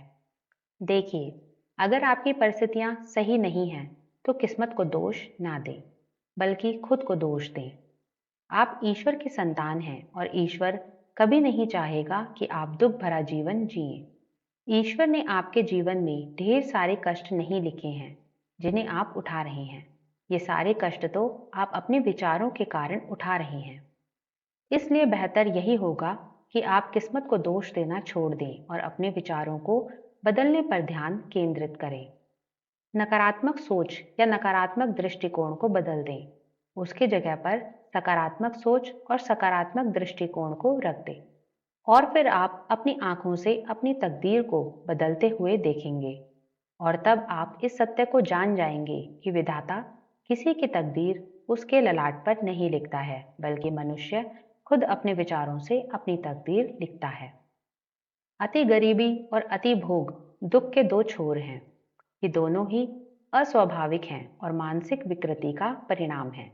देखिए, अगर आपकी परिस्थितियां सही नहीं हैं, तो किस्मत को दोष ना दें, बल्कि खुद को दोष दें। आप ईश्वर की संतान हैं और ईश्वर कभी नहीं चाहेगा कि आप दुख भरा जीवन जिएं। ईश्वर ने आपके जीवन में ढेर सारे कष्ट नहीं लिखे हैं जिन्हें आप उठा रहे हैं। ये सारे कष्ट तो आप अपने विचारों के कारण उठा रहे हैं। इसलिए बेहतर यही होगा कि आप किस्मत को दोष देना छोड़ दें और अपने विचारों को बदलने पर ध्यान केंद्रित करें। नकारात्मक सोच या नकारात्मक दृष्टिकोण को बदल दें। उसकी जगह पर सकारात्मक सोच और सकारात्मक दृष्टिकोण को रख दें, और फिर आप अपनी आंखों से अपनी तकदीर को बदलते हुए देखेंगे। और तब आप इस सत्य को जान जाएंगे कि विधाता किसी की तकदीर उसके ललाट पर नहीं लिखता है, बल्कि मनुष्य खुद अपने विचारों से अपनी तकदीर लिखता है। अति गरीबी और अति भोग दुख के दो छोर हैं। ये दोनों ही अस्वाभाविक हैं और मानसिक विकृति का परिणाम है।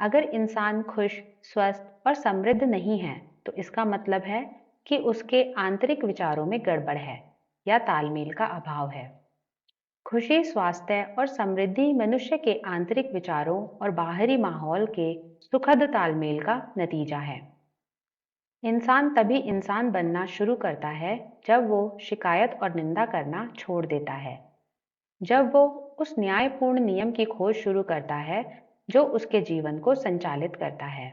अगर इंसान खुश, स्वस्थ और समृद्ध नहीं है, तो इसका मतलब है कि उसके आंतरिक विचारों में गड़बड़ है या तालमेल का अभाव है। खुशी, स्वास्थ्य और समृद्धि मनुष्य के आंतरिक विचारों और बाहरी माहौल के सुखद तालमेल का नतीजा है। इंसान तभी इंसान बनना शुरू करता है जब वो शिकायत और निंदा करना छोड़ देता है। जब वो उस न्यायपूर्ण नियम की खोज शुरू करता है जो उसके जीवन को संचालित करता है।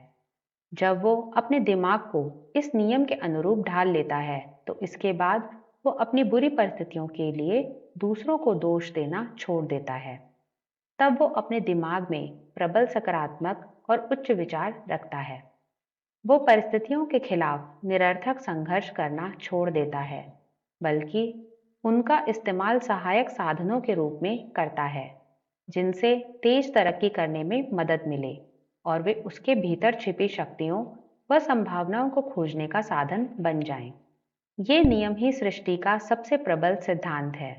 जब वो अपने दिमाग को इस नियम के अनुरूप ढाल लेता है, तो इसके बाद वो अपनी बुरी परिस्थितियों के लिए दूसरों को दोष देना छोड़ देता है। तब वो अपने दिमाग में प्रबल सकारात्मक और उच्च विचार रखता है। वो परिस्थितियों के खिलाफ निरर्थक संघर्ष करना छोड़ देता है, बल्कि उनका इस्तेमाल सहायक साधनों के रूप में करता है, जिनसे तेज तरक्की करने में मदद मिले और वे उसके भीतर छिपी शक्तियों व संभावनाओं को खोजने का साधन बन जाएं। ये नियम ही सृष्टि का सबसे प्रबल सिद्धांत है।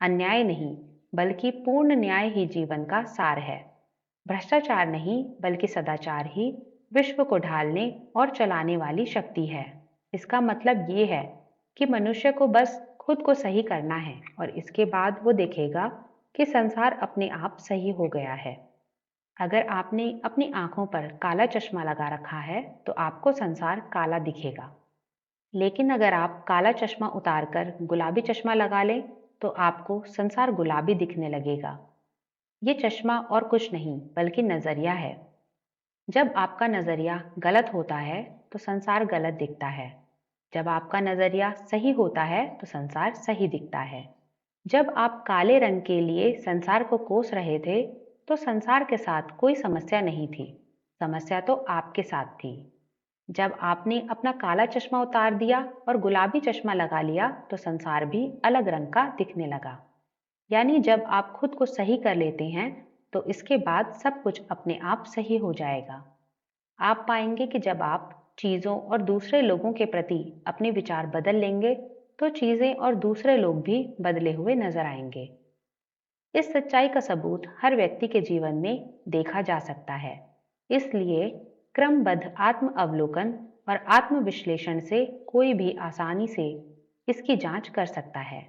अन्याय नहीं, बल्कि पूर्ण न्याय ही जीवन का सार है। भ्रष्टाचार नहीं, बल्कि सदाचार ही विश्व को ढालने और चलाने वाली शक्ति है। इसका मतलब ये है कि मनुष्य को बस खुद को सही करना है और इसके बाद वो देखेगा कि संसार अपने आप सही हो गया है। अगर आपने अपनी आंखों पर काला चश्मा लगा रखा है, तो आपको संसार काला दिखेगा। लेकिन अगर आप काला चश्मा उतारकर गुलाबी चश्मा लगा लें, तो आपको संसार गुलाबी दिखने लगेगा। ये चश्मा और कुछ नहीं, बल्कि नजरिया है। जब आपका नजरिया गलत होता है, तो संसार गलत दिखता है। जब आपका नजरिया सही होता है, तो संसार सही दिखता है। जब आप काले रंग के लिए संसार को कोस रहे थे, तो संसार के साथ कोई समस्या नहीं थी। समस्या तो आपके साथ थी। जब आपने अपना काला चश्मा उतार दिया और गुलाबी चश्मा लगा लिया, तो संसार भी अलग रंग का दिखने लगा। यानी जब आप खुद को सही कर लेते हैं, तो इसके बाद सब कुछ अपने आप सही हो जाएगा। आप पाएंगे कि जब आप चीजों और दूसरे लोगों के प्रति अपने विचार बदल लेंगे, तो चीजें और दूसरे लोग भी बदले हुए नजर आएंगे। इस सच्चाई का सबूत हर व्यक्ति के जीवन में देखा जा सकता है। इसलिए क्रमबद्ध आत्म अवलोकन और आत्म विश्लेषण से कोई भी आसानी से इसकी जांच कर सकता है।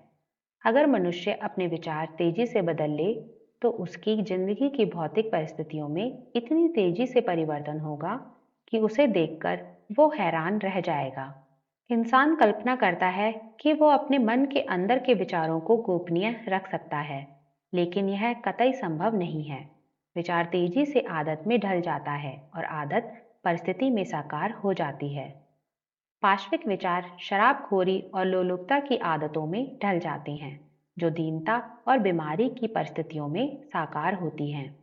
अगर मनुष्य अपने विचार तेजी से बदल ले, तो उसकी जिंदगी की भौतिक परिस्थितियों में इतनी तेजी से परिवर्तन होगा कि उसे देखकर वो हैरान रह जाएगा। इंसान कल्पना करता है कि वो अपने मन के अंदर के विचारों को गोपनीय रख सकता है, लेकिन यह कतई संभव नहीं है। विचार तेजी से आदत में ढल जाता है और आदत परिस्थिति में साकार हो जाती है। पाश्विक विचार शराबखोरी और लोलुपता की आदतों में ढल जाते हैं, जो दीनता और बीमारी की परिस्थितियों में साकार होती हैं।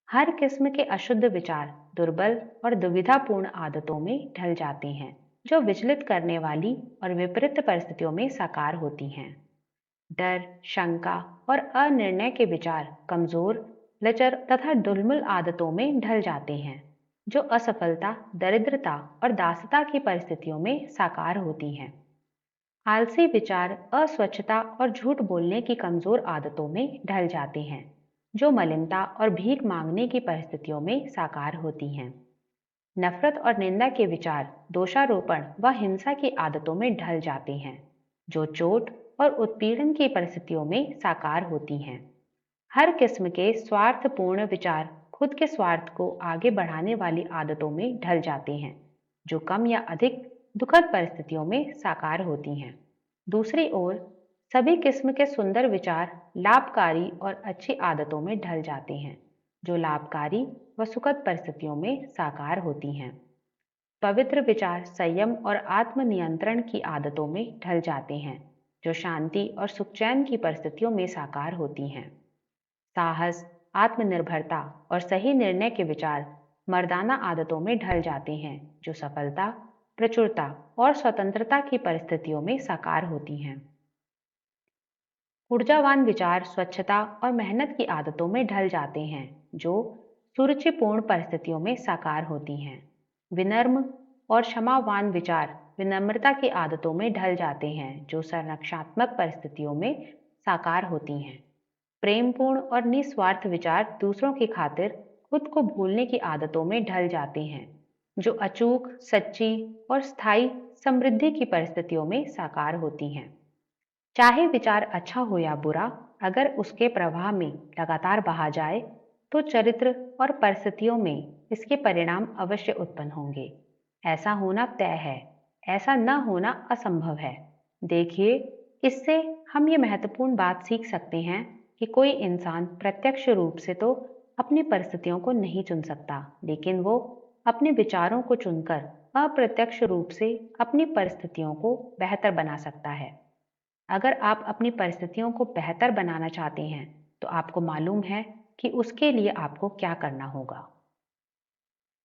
हर किस्म के अशुद्ध विचार दुर्बल और दुविधापूर्ण आदतों में ढल जाते हैं, जो विचलित करने वाली और विपरीत परिस्थितियों में साकार होती हैं। डर, शंका और अनिर्णय के विचार कमजोर, लचर तथा डुलमुल आदतों में ढल जाते हैं, जो असफलता, दरिद्रता और दासता की परिस्थितियों में साकार होती हैं। आलसी विचार अस्वच्छता और झूठ बोलने की कमजोर आदतों में ढल जाते हैं, जो मलिनता और भीख मांगने की परिस्थितियों में साकार होती हैं। नफरत और निंदा के विचार दोषारोपण व हिंसा की आदतों में ढल जाते हैं, जो चोट और उत्पीड़न की परिस्थितियों में साकार होती हैं। हर किस्म के स्वार्थपूर्ण विचार खुद के स्वार्थ को आगे बढ़ाने वाली आदतों में ढल जाते हैं, जो कम या अधिक दुखद परिस्थितियों में साकार होती हैं। दूसरी ओर सभी किस्म के सुंदर विचार लाभकारी और अच्छी आदतों में ढल जाते हैं, जो लाभकारी व सुखद परिस्थितियों में साकार होती हैं। पवित्र विचार संयम और आत्मनियंत्रण की आदतों में ढल जाते हैं, जो शांति और सुखचैन की परिस्थितियों में साकार होती हैं। साहस, आत्मनिर्भरता और सही निर्णय के विचार मर्दाना आदतों में ढल जाते हैं, जो सफलता, प्रचुरता और स्वतंत्रता की परिस्थितियों में साकार होती हैं। ऊर्जावान विचार स्वच्छता और मेहनत की आदतों में ढल जाते हैं, जो सुरुचिपूर्ण परिस्थितियों में साकार होती हैं। विनम्र और क्षमावान विचार विनम्रता की आदतों में ढल जाते हैं, जो संरक्षात्मक परिस्थितियों में साकार होती हैं। प्रेमपूर्ण और निस्वार्थ विचार दूसरों की खातिर खुद को भूलने की आदतों में ढल जाते हैं, जो अचूक, सच्ची और स्थायी समृद्धि की परिस्थितियों में साकार होती हैं। चाहे विचार अच्छा हो या बुरा, अगर उसके प्रवाह में लगातार बहा जाए, तो चरित्र और परिस्थितियों में इसके परिणाम अवश्य उत्पन्न होंगे। ऐसा होना तय है, ऐसा न होना असंभव है। देखिए, इससे हम ये महत्वपूर्ण बात सीख सकते हैं कि कोई इंसान प्रत्यक्ष रूप से तो अपनी परिस्थितियों को नहीं चुन सकता, लेकिन वो अपने विचारों को चुनकर अप्रत्यक्ष रूप से अपनी परिस्थितियों को बेहतर बना सकता है। अगर आप अपनी परिस्थितियों को बेहतर बनाना चाहते हैं, तो आपको मालूम है कि उसके लिए आपको क्या करना होगा।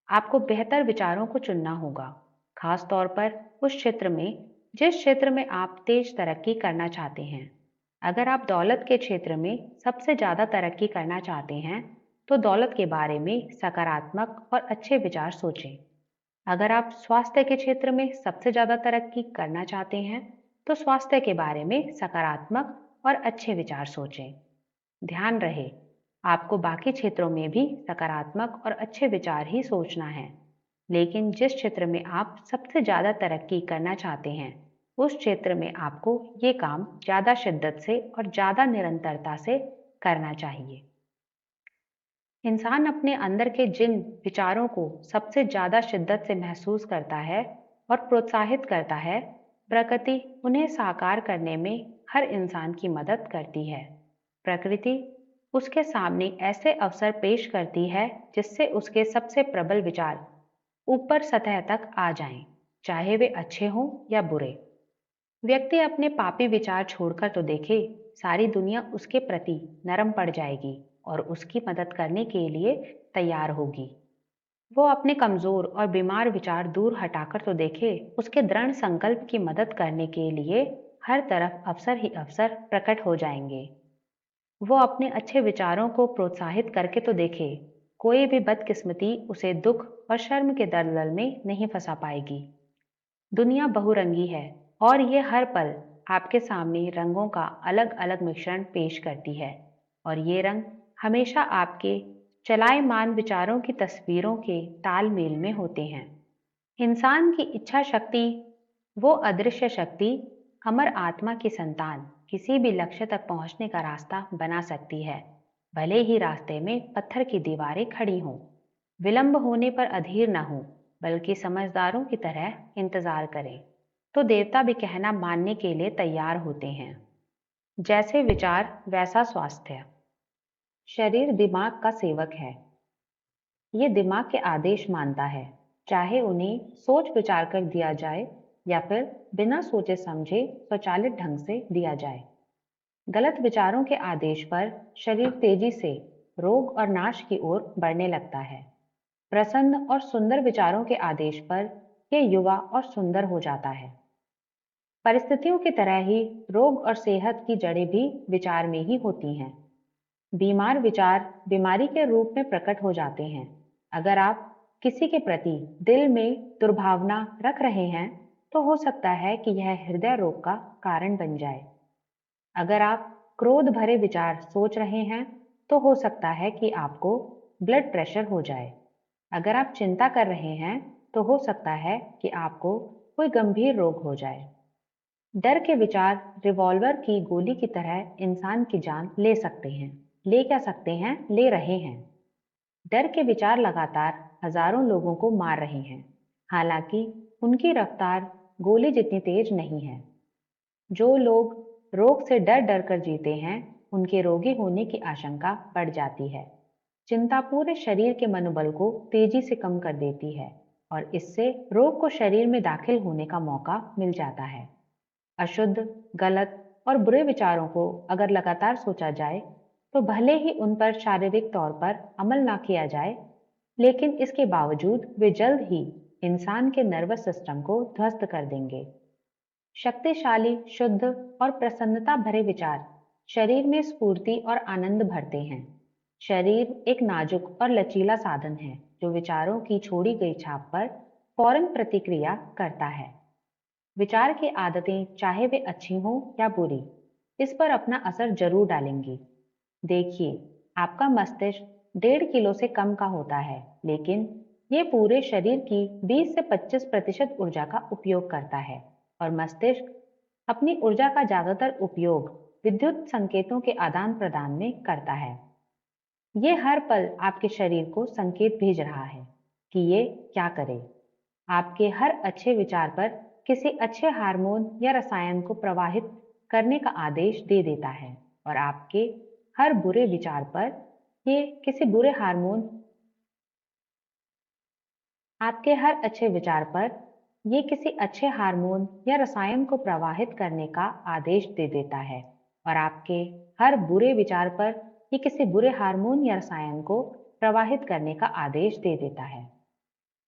आपको बेहतर विचारों को चुनना होगा, खास तौर पर उस क्षेत्र में जिस क्षेत्र में आप तेज तरक्की करना चाहते हैं। अगर आप दौलत के क्षेत्र में सबसे ज़्यादा तरक्की करना चाहते हैं, तो दौलत के बारे में सकारात्मक और अच्छे विचार सोचें। अगर आप स्वास्थ्य के क्षेत्र में सबसे ज़्यादा तरक्की करना चाहते हैं, तो स्वास्थ्य के बारे में सकारात्मक और अच्छे विचार सोचें। ध्यान रहे, आपको बाकी क्षेत्रों में भी सकारात्मक और अच्छे विचार ही सोचना है, लेकिन जिस क्षेत्र में आप सबसे ज़्यादा तरक्की करना चाहते हैं, उस क्षेत्र में आपको ये काम ज़्यादा शिद्दत से और ज़्यादा निरंतरता से करना चाहिए। इंसान अपने अंदर के जिन विचारों को सबसे ज़्यादा शिद्दत से महसूस करता है और प्रोत्साहित करता है, प्रकृति उन्हें साकार करने में हर इंसान की मदद करती है। प्रकृति उसके सामने ऐसे अवसर पेश करती है जिससे उसके सबसे प्रबल विचार ऊपर सतह तक आ जाएं, चाहे वे अच्छे हों या बुरे। व्यक्ति अपने पापी विचार छोड़कर तो देखे, सारी दुनिया उसके प्रति नरम पड़ जाएगी और उसकी मदद करने के लिए तैयार होगी। वो अपने कमजोर और बीमार विचार दूर हटाकर तो देखे, उसके दृढ़ संकल्प की मदद करने के लिए हर तरफ अवसर ही अवसर प्रकट हो जाएंगे। वो अपने अच्छे विचारों को प्रोत्साहित करके तो देखे, कोई भी बदकिस्मती उसे दुख और शर्म के दलदल में नहीं फंसा पाएगी। दुनिया बहुरंगी है और ये हर पल आपके सामने रंगों का अलग अलग मिश्रण पेश करती है, और ये रंग हमेशा आपके चलायमान विचारों की तस्वीरों के तालमेल में होते हैं। इंसान की इच्छा शक्ति, वो अदृश्य शक्ति, अमर आत्मा की संतान किसी भी लक्ष्य तक पहुंचने का रास्ता बना सकती है, भले ही रास्ते में पत्थर की दीवारें खड़ी हों। विलंब होने पर अधीर न हो, बल्कि समझदारों की तरह इंतजार करें, तो देवता भी कहना मानने के लिए तैयार होते हैं। जैसे विचार वैसा स्वास्थ्य। शरीर दिमाग का सेवक है। ये दिमाग के आदेश मानता है, चाहे उन्हें सोच विचार कर दिया जाए या फिर बिना सोचे समझे स्वचालित ढंग से दिया जाए। गलत विचारों के आदेश पर शरीर तेजी से रोग और नाश की ओर बढ़ने लगता है। प्रसन्न और सुंदर विचारों के आदेश पर यह युवा और सुंदर हो जाता है। परिस्थितियों की तरह ही रोग और सेहत की जड़ें भी विचार में ही होती हैं। बीमार विचार बीमारी के रूप में प्रकट हो जाते हैं। अगर आप किसी के प्रति दिल में दुर्भावना रख रहे हैं, तो हो सकता है कि यह हृदय रोग का कारण बन जाए। अगर आप क्रोध भरे विचार सोच रहे हैं, तो हो सकता है कि आपको ब्लड प्रेशर हो जाए। अगर आप चिंता कर रहे हैं, तो हो सकता है कि आपको कोई गंभीर रोग हो जाए। डर के विचार रिवॉल्वर की गोली की तरह इंसान की जान ले सकते हैं। ले क्या सकते हैं, ले रहे हैं। डर के विचार लगातार हजारों लोगों को मार रहे हैं, हालांकि उनकी रफ्तार गोली जितनी तेज नहीं है। जो लोग रोग से डर डर कर जीते हैं, उनके रोगी होने की आशंका बढ़ जाती है। चिंता पूरे शरीर के मनोबल को तेजी से कम कर देती है और इससे रोग को शरीर में दाखिल होने का मौका मिल जाता है। अशुद्ध, गलत और बुरे विचारों को अगर लगातार सोचा जाए, तो भले ही उन पर शारीरिक तौर पर अमल ना किया जाए, लेकिन इसके बावजूद वे जल्द ही इंसान के नर्वस सिस्टम को ध्वस्त कर देंगे। शक्तिशाली, शुद्ध और प्रसन्नता भरे विचार शरीर में स्फूर्ति और आनंद भरते हैं। शरीर एक नाजुक और लचीला साधन है जो विचारों की छोड़ी गई छाप पर फौरन प्रतिक्रिया करता है। विचार की आदतें, चाहे वे अच्छी हों या बुरी, इस पर अपना असर जरूर डालेंगी। देखिए, आपका मस्तिष्क 1.5 किलो से कम का होता है, लेकिन ये पूरे शरीर की 20 से 25% ऊर्जा का उपयोग करता है, और मस्तिष्क अपनी ऊर्जा का ज्यादातर उपयोग विद्युत संकेतों के आदान प्रदान में करता है। ये हर पल आपके शरीर को संकेत भेज रहा है कि ये क्या करे। आपके हर अच्छे विचार पर किसी अच्छे हार्मोन या रसायन को प्रवाहित करने का आदेश दे देता है, और आपके हर बुरे विचार पर ये किसी बुरे हार्मोन आपके हर अच्छे विचार पर ये किसी अच्छे हार्मोन या रसायन को प्रवाहित करने का आदेश दे देता है, और आपके हर बुरे विचार पर ये किसी बुरे हार्मोन या रसायन को प्रवाहित करने का आदेश दे देता है।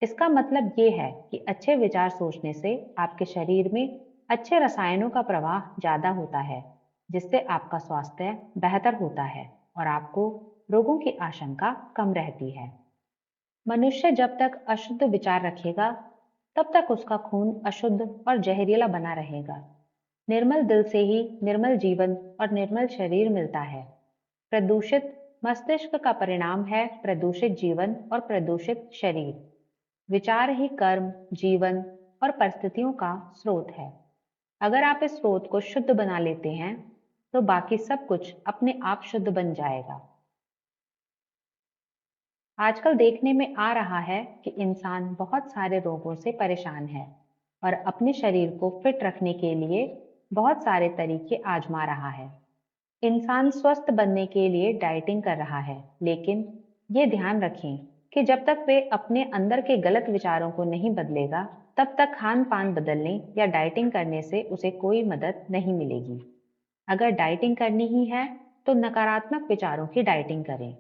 इसका मतलब ये है कि अच्छे विचार सोचने से आपके शरीर में अच्छे रसायनों का प्रवाह ज्यादा होता है, जिससे आपका स्वास्थ्य बेहतर होता है और आपको रोगों की आशंका कम रहती है। मनुष्य जब तक अशुद्ध विचार रखेगा, तब तक उसका खून अशुद्ध और जहरीला बना रहेगा। निर्मल दिल से ही निर्मल जीवन और निर्मल शरीर मिलता है। प्रदूषित मस्तिष्क का परिणाम है प्रदूषित जीवन और प्रदूषित शरीर। विचार ही कर्म, जीवन और परिस्थितियों का स्रोत है। अगर आप इस स्रोत को शुद्ध बना लेते हैं, तो बाकी सब कुछ अपने आप शुद्ध बन जाएगा। आजकल देखने में आ रहा है कि इंसान बहुत सारे रोगों से परेशान है और अपने शरीर को फिट रखने के लिए बहुत सारे तरीके आजमा रहा है। इंसान स्वस्थ बनने के लिए डाइटिंग कर रहा है, लेकिन ये ध्यान रखें कि जब तक वे अपने अंदर के गलत विचारों को नहीं बदलेगा, तब तक खान पान बदलने या डाइटिंग करने से उसे कोई मदद नहीं मिलेगी। अगर डाइटिंग करनी ही है, तो नकारात्मक विचारों की डाइटिंग करें।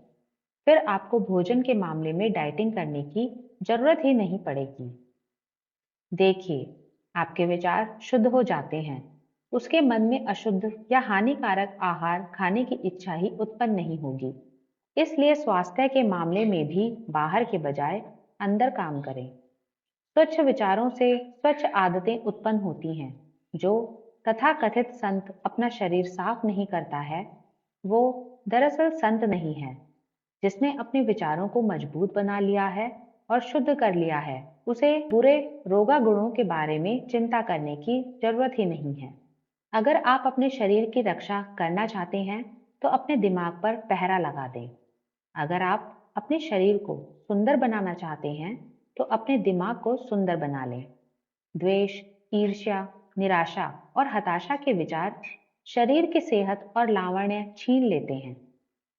फिर आपको भोजन के मामले में डाइटिंग करने की जरूरत ही नहीं पड़ेगी। देखिए, आपके विचार शुद्ध हो जाते हैं, उसके मन में अशुद्ध या हानिकारक आहार खाने की इच्छा ही उत्पन्न नहीं होगी। इसलिए स्वास्थ्य के मामले में भी बाहर के बजाय अंदर काम करें। स्वच्छ विचारों से स्वच्छ आदतें उत्पन्न होती हैं। जो तथाकथित संत अपना शरीर साफ नहीं करता है, वो दरअसल संत नहीं है। जिसने अपने विचारों को मजबूत बना लिया है और शुद्ध कर लिया है, उसे बुरे रोगा गुणों के बारे में चिंता करने की जरूरत ही नहीं है। अगर आप अपने शरीर की रक्षा करना चाहते हैं, तो अपने दिमाग पर पहरा लगा दें। अगर आप अपने शरीर को सुंदर बनाना चाहते हैं, तो अपने दिमाग को सुंदर बना लें। द्वेष, ईर्ष्या, निराशा और हताशा के विचार शरीर की सेहत और लावण्य छीन लेते हैं।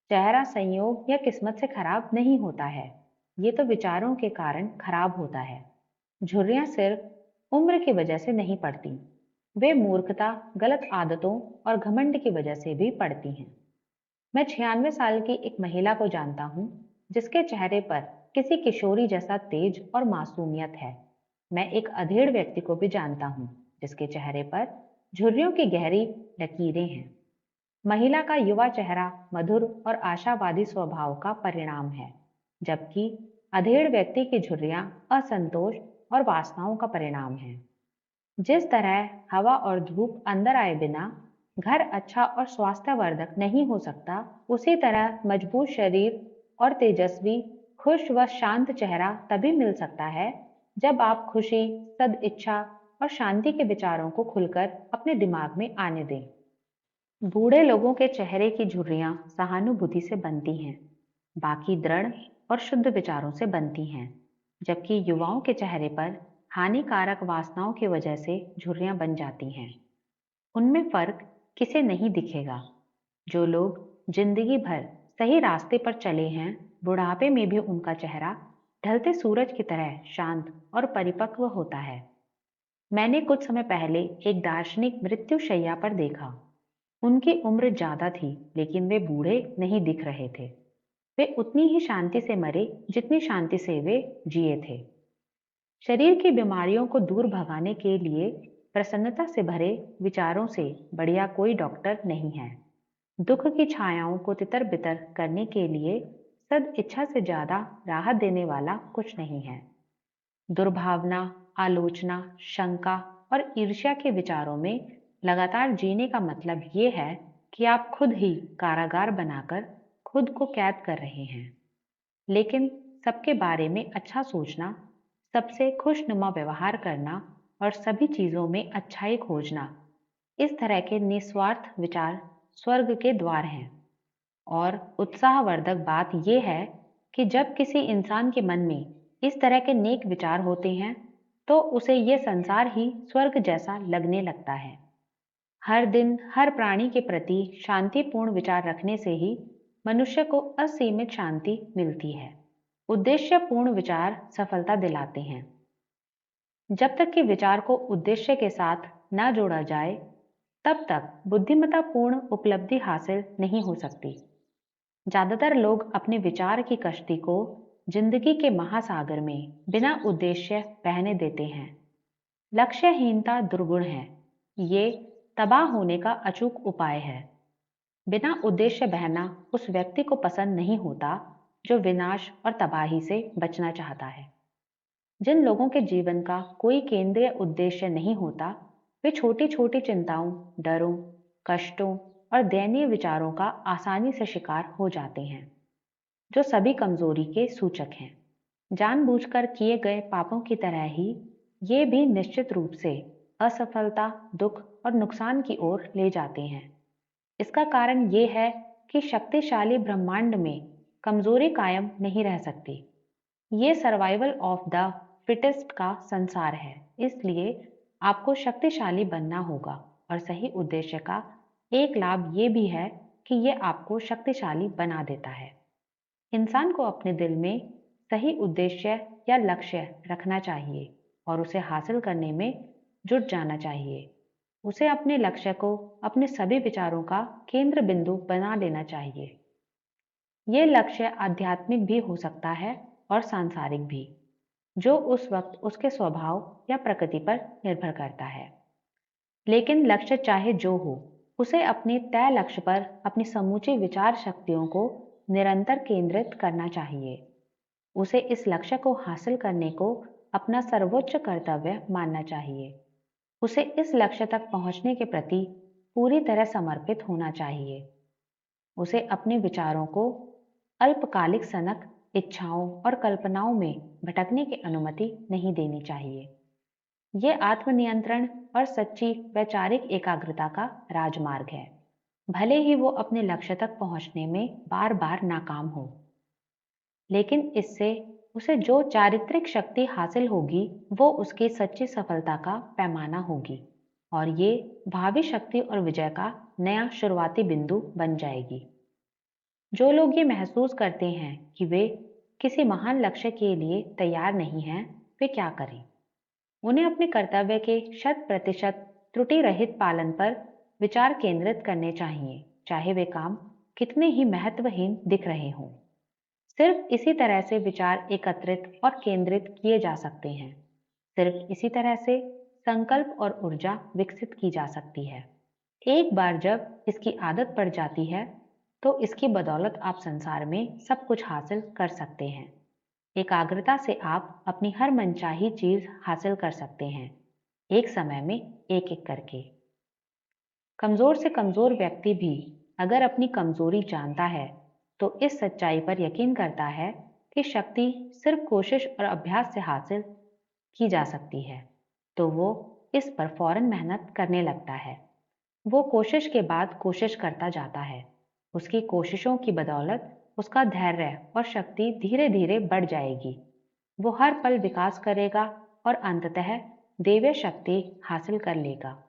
चेहरा संयोग या किस्मत से खराब नहीं होता है, ये तो विचारों के कारण खराब होता है। झुर्रियां सिर्फ उम्र की वजह से नहीं पड़ती, वे मूर्खता, गलत आदतों और घमंड की वजह से भी पड़ती हैं। मैं 96 साल की एक महिला को जानता हूँ, जिसके चेहरे पर किसी किशोरी जैसा तेज और मासूमियत है। मैं एक अधेड़ व्यक्ति को भी जानता हूँ, जिसके चेहरे पर झुर्रियों की गहरी लकीरें हैं। महिला का युवा चेहरा मधुर और आशावादी स्वभाव का परिणाम है, जबकि अधेड़ व्यक्ति की झुर्रियां असंतोष और वासनाओं का परिणाम है। जिस तरह हवा और धूप अंदर आए बिना घर अच्छा और स्वास्थ्यवर्धक नहीं हो सकता, उसी तरह मजबूत शरीर और तेजस्वी, खुश व शांत चेहरा तभी मिल सकता है जब आप खुशी, सद्इच्छा और शांति के विचारों को खुलकर अपने दिमाग में आने दें। बूढ़े लोगों के चेहरे की झुर्रियां सहानुभूति से बनती हैं, बाकी दृढ़ और शुद्ध विचारों से बनती हैं, जबकि युवाओं के चेहरे पर हानिकारक वासनाओं की वजह से झुर्रियां बन जाती हैं। उनमें फर्क किसे नहीं दिखेगा। जो लोग जिंदगी भर सही रास्ते पर चले हैं, बुढ़ापे में भी उनका चेहरा ढलते सूरज की तरह शांत और परिपक्व होता है। मैंने कुछ समय पहले एक दार्शनिक मृत्युशैया पर देखा। उनकी उम्र ज्यादा थी, लेकिन वे बूढ़े नहीं दिख रहे थे। वे उतनी ही शांति से मरे जितनी शांति से वे जिए थे। शरीर की बीमारियों को दूर भगाने के लिए प्रसन्नता से भरे विचारों से बढ़िया कोई डॉक्टर नहीं है। दुख की छायाओं को तितर बितर करने के लिए सद इच्छा से ज्यादा राहत देने वाला कुछ नहीं है। दुर्भावना, आलोचना, शंका और ईर्ष्या के विचारों में लगातार जीने का मतलब ये है कि आप खुद ही कारागार बनाकर खुद को कैद कर रहे हैं। लेकिन सबके बारे में अच्छा सोचना, सबसे खुशनुमा व्यवहार करना और सभी चीजों में अच्छाई खोजना, इस तरह के निस्वार्थ विचार स्वर्ग के द्वार हैं। और उत्साहवर्धक बात यह है कि जब किसी इंसान के मन में इस तरह के नेक विचार होते हैं, तो उसे यह संसार ही स्वर्ग जैसा लगने लगता है। हर दिन हर प्राणी के प्रति शांतिपूर्ण विचार रखने से ही मनुष्य को असीमित शांति मिलती है। उद्देश्यपूर्ण विचार सफलता दिलाते हैं। जब तक कि विचार को उद्देश्य के साथ न जोड़ा जाए, तब तक बुद्धिमत्तापूर्ण उपलब्धि हासिल नहीं हो सकती। ज्यादातर लोग अपने विचार की कश्ती को जिंदगी के महासागर में बिना उद्देश्य बहने देते हैं। लक्ष्यहीनता दुर्गुण है। ये तबाह होने का अचूक उपाय है। बिना उद्देश्य बहना उस व्यक्ति को पसंद नहीं होता जो विनाश और तबाही से बचना चाहता है। जिन लोगों के जीवन का कोई केंद्रीय उद्देश्य नहीं होता, वे छोटी छोटी चिंताओं, डरों, कष्टों और दयनीय विचारों का आसानी से शिकार हो जाते हैं, जो सभी कमजोरी के सूचक हैं। जानबूझकर किए गए पापों की तरह ही ये भी निश्चित रूप से असफलता, दुख और नुकसान की ओर ले जाते हैं। इसका कारण ये है कि शक्तिशाली ब्रह्मांड में कमजोरी कायम नहीं रह सकती। ये सर्वाइवल ऑफ द फिटेस्ट का संसार है। इसलिए आपको शक्तिशाली बनना होगा। और सही उद्देश्य का एक लाभ ये भी है कि ये आपको शक्तिशाली बना देता है। इंसान को अपने दिल में सही उद्देश्य या लक्ष्य रखना चाहिए और उसे हासिल करने में जुट जाना चाहिए। उसे अपने लक्ष्य को अपने सभी विचारों का केंद्र बिंदु बना लेना चाहिए। ये लक्ष्य आध्यात्मिक भी हो सकता है और सांसारिक भी, जो उस वक्त उसके स्वभाव या प्रकृति पर निर्भर करता है। लेकिन लक्ष्य चाहे जो हो, उसे अपने तय लक्ष्य पर अपनी समूची विचार शक्तियों को निरंतर केंद्रित करना चाहिए। उसे इस लक्ष्य को हासिल करने को अपना सर्वोच्च कर्तव्य मानना चाहिए। उसे इस लक्ष्य तक पहुंचने के प्रति पूरी तरह समर्पित होना चाहिए। उसे अपने विचारों को अल्पकालिक सनक, इच्छाओं और कल्पनाओं में भटकने की अनुमति नहीं देनी चाहिए। ये आत्मनियंत्रण और सच्ची वैचारिक एकाग्रता का राजमार्ग है, भले ही वो अपने लक्ष्य तक पहुंचने में बार बार नाकाम हो। लेकिन इससे उसे जो चारित्रिक शक्ति हासिल होगी, वो उसकी सच्ची सफलता का पैमाना होगी और ये भावी शक्ति और विजय का नया शुरुआती बिंदु बन जाएगी। जो लोग ये महसूस करते हैं कि वे किसी महान लक्ष्य के लिए तैयार नहीं हैं, वे क्या करें? उन्हें अपने कर्तव्य के 100% त्रुटि रहित पालन पर विचार केंद्रित करने चाहिए, चाहे वे काम कितने ही महत्वहीन दिख रहे हों। सिर्फ इसी तरह से विचार एकत्रित और केंद्रित किए जा सकते हैं। सिर्फ इसी तरह से संकल्प और ऊर्जा विकसित की जा सकती है। एक बार जब इसकी आदत पड़ जाती है, तो इसकी बदौलत आप संसार में सब कुछ हासिल कर सकते हैं। एकाग्रता से आप अपनी हर मनचाही चीज हासिल कर सकते हैं, एक समय में एक एक करके। कमजोर से कमजोर व्यक्ति भी अगर अपनी कमजोरी जानता है, तो इस सच्चाई पर यकीन करता है कि शक्ति सिर्फ कोशिश और अभ्यास से हासिल की जा सकती है, तो वो इस पर फौरन मेहनत करने लगता है। वो कोशिश के बाद कोशिश करता जाता है। उसकी कोशिशों की बदौलत उसका धैर्य और शक्ति धीरे धीरे बढ़ जाएगी। वो हर पल विकास करेगा और अंततः दैवीय शक्ति हासिल कर लेगा।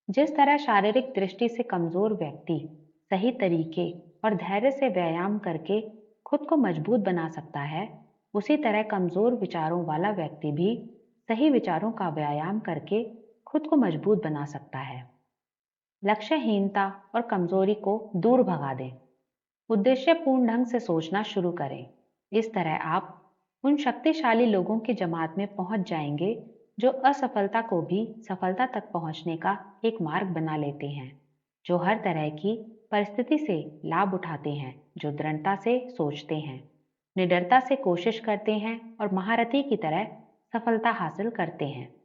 जिस तरह शारीरिक दृष्टि से कमजोर व्यक्ति सही तरीके और धैर्य से व्यायाम करके खुद को मजबूत बना सकता है, उसी तरह कमजोर विचारों वाला व्यक्ति भी सही विचारों का व्यायाम करके खुद को मजबूत बना सकता है। लक्ष्यहीनता और कमजोरी को दूर भगा दें। उद्देश्यपूर्ण ढंग से सोचना शुरू करें। इस तरह आप उन शक्तिशाली लोगों की जमात में पहुंच जाएंगे जो असफलता को भी सफलता तक पहुंचने का एक मार्ग बना लेते हैं, जो हर तरह की परिस्थिति से लाभ उठाते हैं, जो दृढ़ता से सोचते हैं, निडरता से कोशिश करते हैं और महारथी की तरह सफलता हासिल करते हैं।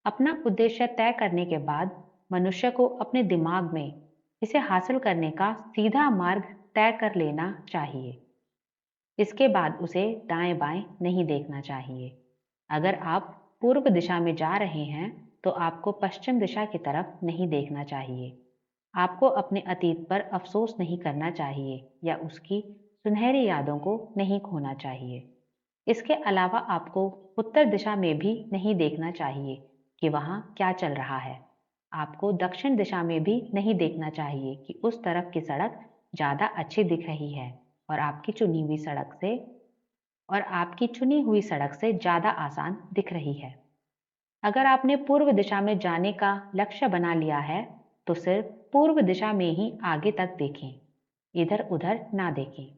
अपना उद्देश्य तय करने के बाद मनुष्य को अपने दिमाग में इसे हासिल करने का सीधा मार्ग तय कर लेना चाहिए। इसके बाद उसे दाएं बाएं नहीं देखना चाहिए। अगर आप पूर्व दिशा में जा रहे हैं, तो आपको पश्चिम दिशा की तरफ नहीं देखना चाहिए। आपको अपने अतीत पर अफसोस नहीं करना चाहिए या उसकी सुनहरी यादों को नहीं खोना चाहिए। इसके अलावा आपको उत्तर दिशा में भी नहीं देखना चाहिए कि वहां क्या चल रहा है। आपको दक्षिण दिशा में भी नहीं देखना चाहिए कि उस तरफ की सड़क ज्यादा अच्छी दिख रही है और आपकी चुनी हुई सड़क से ज्यादा आसान दिख रही है। अगर आपने पूर्व दिशा में जाने का लक्ष्य बना लिया है, तो सिर्फ पूर्व दिशा में ही आगे तक देखें, इधर उधर ना देखें।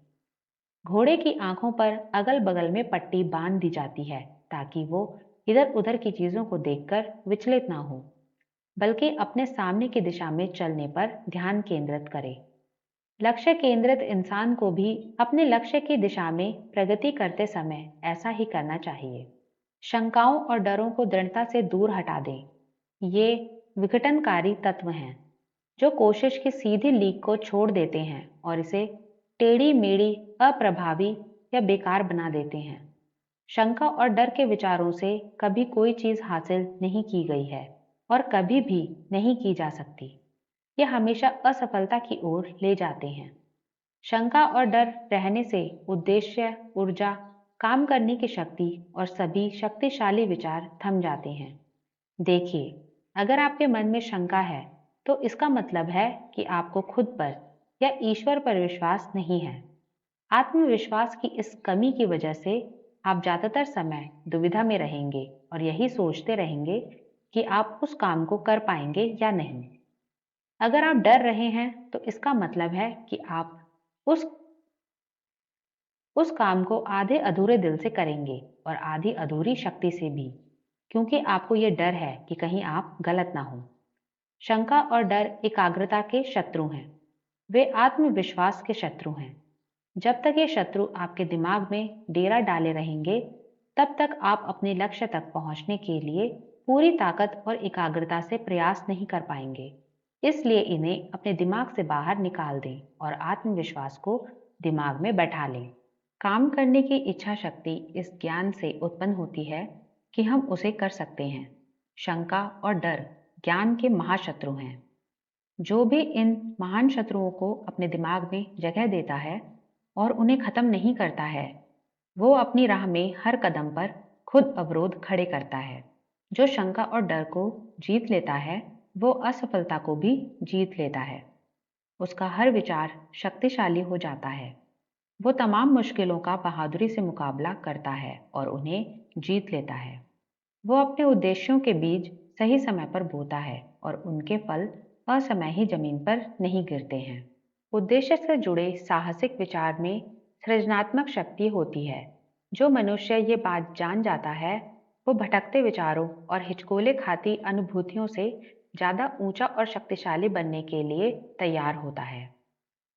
घोड़े की आंखों पर अगल बगल में पट्टी बांध दी जाती है ताकि वो इधर उधर की चीजों को देखकर विचलित ना हो, बल्कि अपने सामने की दिशा में चलने पर ध्यान केंद्रित करे। लक्ष्य केंद्रित इंसान को भी अपने लक्ष्य की दिशा में प्रगति करते समय ऐसा ही करना चाहिए। शंकाओं और डरों को दृढ़ता से दूर हटा दें। ये विघटनकारी तत्व हैं जो कोशिश की सीधी लीक को छोड़ देते हैं और इसे टेढ़ी मेढ़ी, अप्रभावी या बेकार बना देते हैं। शंका और डर के विचारों से कभी कोई चीज हासिल नहीं की गई है और कभी भी नहीं की जा सकती। ये हमेशा असफलता की ओर ले जाते हैं। शंका और डर रहने से उद्देश्य, ऊर्जा, काम करने की शक्ति और सभी शक्तिशाली विचार थम जाते हैं। देखिए, अगर आपके मन में शंका है, तो इसका मतलब है कि आपको खुद पर या ईश्वर पर विश्वास नहीं है। आत्मविश्वास की इस कमी की वजह से आप ज्यादातर समय दुविधा में रहेंगे और यही सोचते रहेंगे कि आप उस काम को कर पाएंगे या नहीं। अगर आप डर रहे हैं, तो इसका मतलब है कि आप उस उस काम को आधे अधूरे दिल से करेंगे और आधी अधूरी शक्ति से भी, क्योंकि आपको ये डर है कि कहीं आप गलत ना हो। शंका और डर एकाग्रता के शत्रु हैं। वे आत्मविश्वास के शत्रु हैं। जब तक ये शत्रु आपके दिमाग में डेरा डाले रहेंगे, तब तक आप अपने लक्ष्य तक पहुंचने के लिए पूरी ताकत और एकाग्रता से प्रयास नहीं कर पाएंगे। इसलिए इन्हें अपने दिमाग से बाहर निकाल दें और आत्मविश्वास को दिमाग में बैठा लें। काम करने की इच्छा शक्ति इस ज्ञान से उत्पन्न होती है कि हम उसे कर सकते हैं। शंका और डर ज्ञान के महाशत्रु हैं। जो भी इन महान शत्रुओं को अपने दिमाग में जगह देता है और उन्हें खत्म नहीं करता है, वो अपनी राह में हर कदम पर खुद अवरोध खड़े करता है। जो शंका और डर को जीत लेता है, वो असफलता को भी जीत लेता है। उसका हर विचार शक्तिशाली हो जाता है। वो तमाम मुश्किलों का बहादुरी से मुकाबला करता है और उन्हें जीत लेता है। वो अपने उद्देश्यों के बीज सही समय पर बोता है और उनके फल असमय ही जमीन पर नहीं गिरते हैं। उद्देश्य से जुड़े साहसिक विचार में सृजनात्मक शक्ति होती है। जो मनुष्य ये बात जान जाता है, वो भटकते विचारों और हिचकोले खाती अनुभूतियों से ज्यादा ऊंचा और शक्तिशाली बनने के लिए तैयार होता है।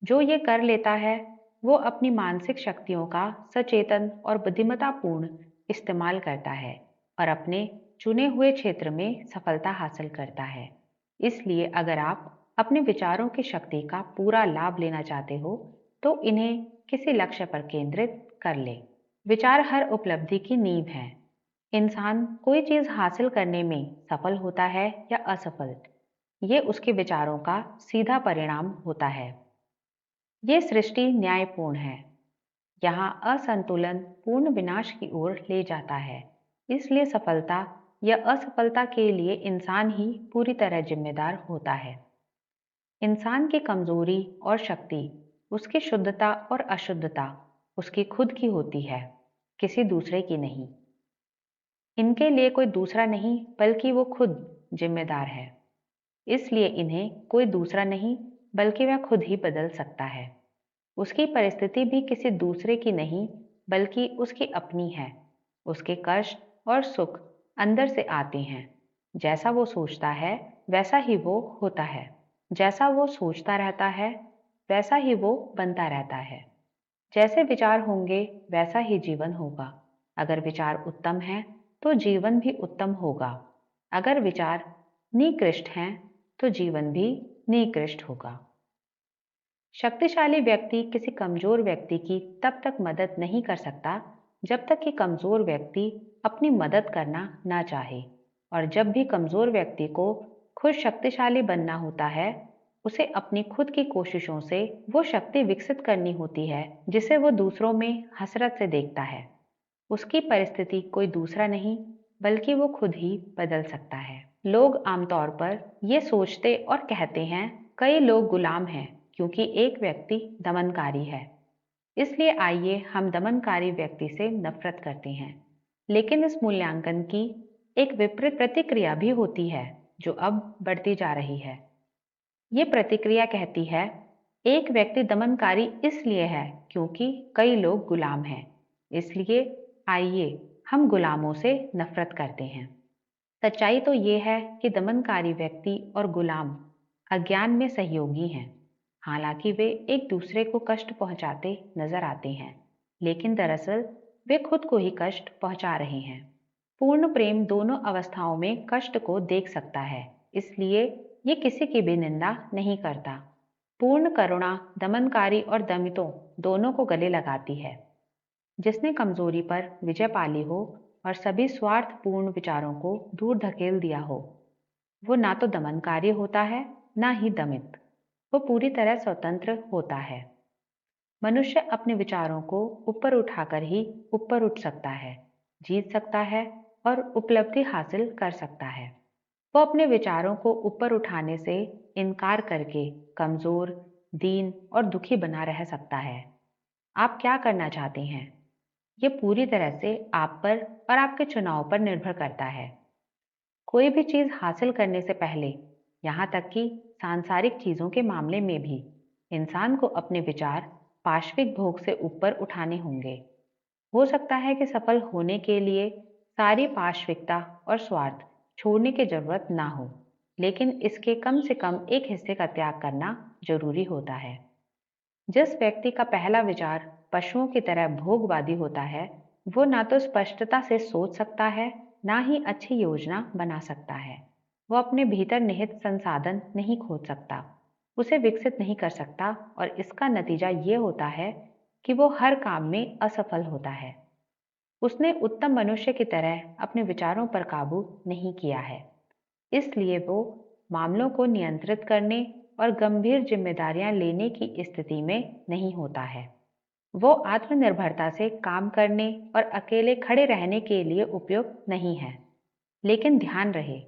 जो ये कर लेता है, वो अपनी मानसिक शक्तियों का सचेतन और बुद्धिमत्तापूर्ण इस्तेमाल करता है और अपने चुने हुए क्षेत्र में सफलता हासिल करता है। इसलिए अगर आप अपने विचारों की शक्ति का पूरा लाभ लेना चाहते हो, तो इन्हें किसी लक्ष्य पर केंद्रित कर ले। विचार हर उपलब्धि की नींव है। इंसान कोई चीज हासिल करने में सफल होता है या असफल, ये उसके विचारों का सीधा परिणाम होता है। ये सृष्टि न्यायपूर्ण है। यहाँ असंतुलन पूर्ण विनाश की ओर ले जाता है। इसलिए सफलता या असफलता के लिए इंसान ही पूरी तरह जिम्मेदार होता है। इंसान की कमजोरी और शक्ति, उसकी शुद्धता और अशुद्धता उसकी खुद की होती है, किसी दूसरे की नहीं। इनके लिए कोई दूसरा नहीं, बल्कि वो खुद जिम्मेदार है। इसलिए इन्हें कोई दूसरा नहीं, बल्कि वह खुद ही बदल सकता है। उसकी परिस्थिति भी किसी दूसरे की नहीं, बल्कि उसकी अपनी है। उसके कष्ट और सुख अंदर से आते हैं। जैसा वो सोचता है, वैसा ही वो होता है। जैसा वो सोचता रहता है, वैसा ही वो बनता रहता है। जैसे विचार होंगे, वैसा ही जीवन होगा। अगर विचार उत्तम है, तो जीवन भी उत्तम होगा। अगर विचार निकृष्ट हैं, तो जीवन भी निकृष्ट होगा। शक्तिशाली व्यक्ति किसी कमजोर व्यक्ति की तब तक मदद नहीं कर सकता, जब तक कि कमजोर व्यक्ति अपनी मदद करना ना चाहे। और जब भी कमजोर व्यक्ति को खुद शक्तिशाली बनना होता है, उसे अपनी खुद की कोशिशों से वो शक्ति विकसित करनी होती है जिसे वो दूसरों में हसरत से देखता है। उसकी परिस्थिति कोई दूसरा नहीं, बल्कि वो खुद ही बदल सकता है। लोग आमतौर पर ये सोचते और कहते हैं, कई लोग गुलाम हैं क्योंकि एक व्यक्ति दमनकारी है। इसलिए आइए हम दमनकारी व्यक्ति से नफरत करते हैं। लेकिन इस मूल्यांकन की एक विपरीत प्रतिक्रिया भी होती है, जो अब बढ़ती जा रही है। ये प्रतिक्रिया कहती है, एक व्यक्ति दमनकारी इसलिए है क्योंकि कई लोग गुलाम हैं। इसलिए आइए हम गुलामों से नफरत करते हैं। सच्चाई तो ये है कि दमनकारी व्यक्ति और गुलाम अज्ञान में सहयोगी हैं। हालांकि वे एक दूसरे को कष्ट पहुंचाते नजर आते हैं, लेकिन दरअसल वे खुद को ही कष्ट पहुंचा रहे हैं। पूर्ण प्रेम दोनों अवस्थाओं में कष्ट को देख सकता है, इसलिए ये किसी की भी निंदा नहीं करता। पूर्ण करुणा दमनकारी और दमितों दोनों को गले लगाती है। जिसने कमजोरी पर विजय पाली हो और सभी स्वार्थपूर्ण विचारों को दूर धकेल दिया हो, वो ना तो दमनकारी होता है, ना ही दमित। वो पूरी तरह स्वतंत्र होता है। मनुष्य अपने विचारों को ऊपर उठाकर ही ऊपर उठ सकता है, जीत सकता है और उपलब्धि हासिल कर सकता है। वो अपने विचारों को ऊपर उठाने से इनकार करके कमजोर, दीन और दुखी बना रह सकता है। आप क्या करना चाहते हैं? ये पूरी तरह से आप पर और आपके चुनाव पर निर्भर करता है। कोई भी चीज हासिल करने से पहले, यहाँ तक कि सांसारिक चीजों के मामले में भी, इंसान को अपने विचार पाश्विक भोग से ऊपर उठाने होंगे। हो सकता है कि सफल होने के लिए सारी पाश्विकता और स्वार्थ छोड़ने की जरूरत ना हो, लेकिन इसके कम से कम एक हिस्से का त्याग करना जरूरी होता है। जिस व्यक्ति का पहला विचार पशुओं की तरह भोगवादी होता है, वो ना तो स्पष्टता से सोच सकता है, ना ही अच्छी योजना बना सकता है। वो अपने भीतर निहित संसाधन नहीं खोज सकता, उसे विकसित नहीं कर सकता, और इसका नतीजा ये होता है कि वो हर काम में असफल होता है। उसने उत्तम मनुष्य की तरह अपने विचारों पर काबू नहीं किया है, इसलिए वो मामलों को नियंत्रित करने और गंभीर जिम्मेदारियां लेने की स्थिति में नहीं होता है। वो आत्मनिर्भरता से काम करने और अकेले खड़े रहने के लिए उपयुक्त नहीं है। लेकिन ध्यान रहे,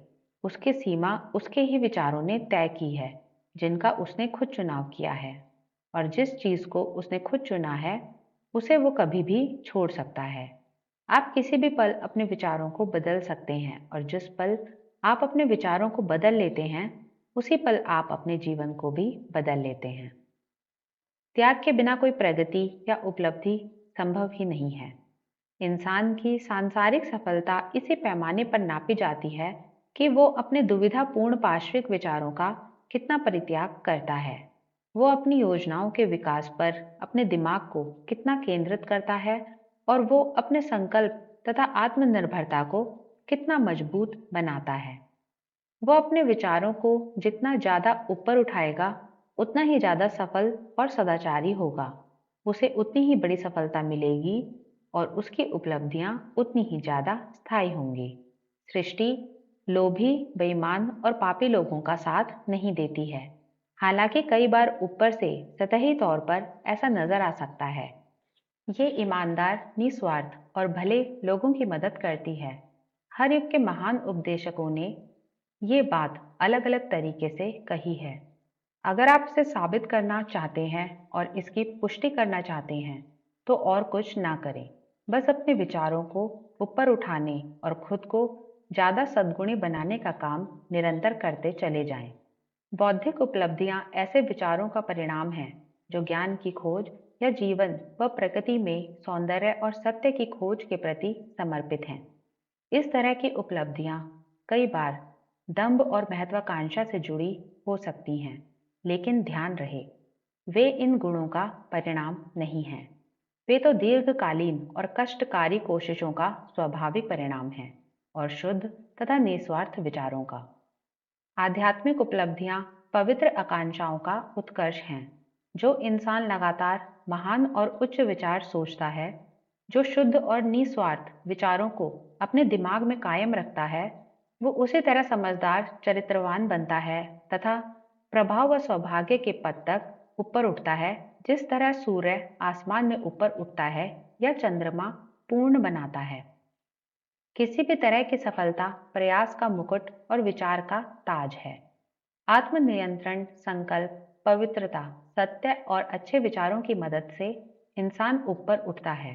उसकी सीमा उसके ही विचारों ने तय की है, जिनका उसने खुद चुनाव किया है। और जिस चीज को उसने खुद चुना है, उसे वो कभी भी छोड़ सकता है। आप किसी भी पल अपने विचारों को बदल सकते हैं, और जिस पल आप अपने विचारों को बदल लेते हैं, उसी पल आप अपने जीवन को भी बदल लेते हैं। त्याग के बिना कोई प्रगति या उपलब्धि संभव ही नहीं है। इंसान की सांसारिक सफलता इसी पैमाने पर नापी जाती है कि वो अपने दुविधापूर्ण पार्श्विक विचारों का कितना परित्याग करता है। वो अपनी योजनाओं के विकास पर अपने दिमाग को कितना केंद्रित करता है, और वो अपने संकल्प तथा आत्मनिर्भरता को कितना मजबूत बनाता है। वो अपने विचारों को जितना ज्यादा ऊपर उठाएगा, उतना ही ज्यादा सफल और सदाचारी होगा। उसे उतनी ही बड़ी सफलता मिलेगी और उसकी उपलब्धियां उतनी ही ज्यादा स्थायी होंगी। सृष्टि लोभी, बेईमान और पापी लोगों का साथ नहीं देती है। हालांकि कई बार ऊपर से सतही तौर पर ऐसा नजर आ सकता है। ये ईमानदार, निस्वार्थ और भले लोगों की मदद करती है। हर युग के महान उपदेशकों ने ये बात अलग अलग तरीके से कही है। अगर आप इसे साबित करना चाहते हैं और इसकी पुष्टि करना चाहते हैं, तो और कुछ ना करें। बस अपने विचारों को ऊपर उठाने और खुद को ज्यादा सद्गुणी बनाने का काम निरंतर करते चले जाएं। बौद्धिक उपलब्धियां ऐसे विचारों का परिणाम हैं जो ज्ञान की खोज या जीवन व प्रकृति में सौंदर्य और सत्य की खोज के प्रति समर्पित हैं। इस तरह की उपलब्धियां कई बार दंभ और महत्वाकांक्षा से जुड़ी हो सकती हैं, लेकिन ध्यान रहे, वे इन गुणों का परिणाम नहीं हैं। वे तो दीर्घकालीन और कष्टकारी कोशिशों का स्वाभाविक परिणाम है, और शुद्ध तथा निस्वार्थ विचारों का। आध्यात्मिक उपलब्धियां पवित्र आकांक्षाओं का उत्कर्ष हैं। जो इंसान लगातार महान और उच्च विचार सोचता है, जो शुद्ध और निस्वार्थ विचारों को अपने दिमाग में कायम रखता है, वो उसी तरह समझदार, चरित्रवान बनता है तथा प्रभाव व सौभाग्य के पद तक ऊपर उठता है, जिस तरह सूर्य आसमान में ऊपर उठता है या चंद्रमा पूर्ण बनाता है। किसी भी तरह की सफलता प्रयास का मुकुट और विचार का ताज है। आत्मनियंत्रण, संकल्प, पवित्रता, सत्य और अच्छे विचारों की मदद से इंसान ऊपर उठता है।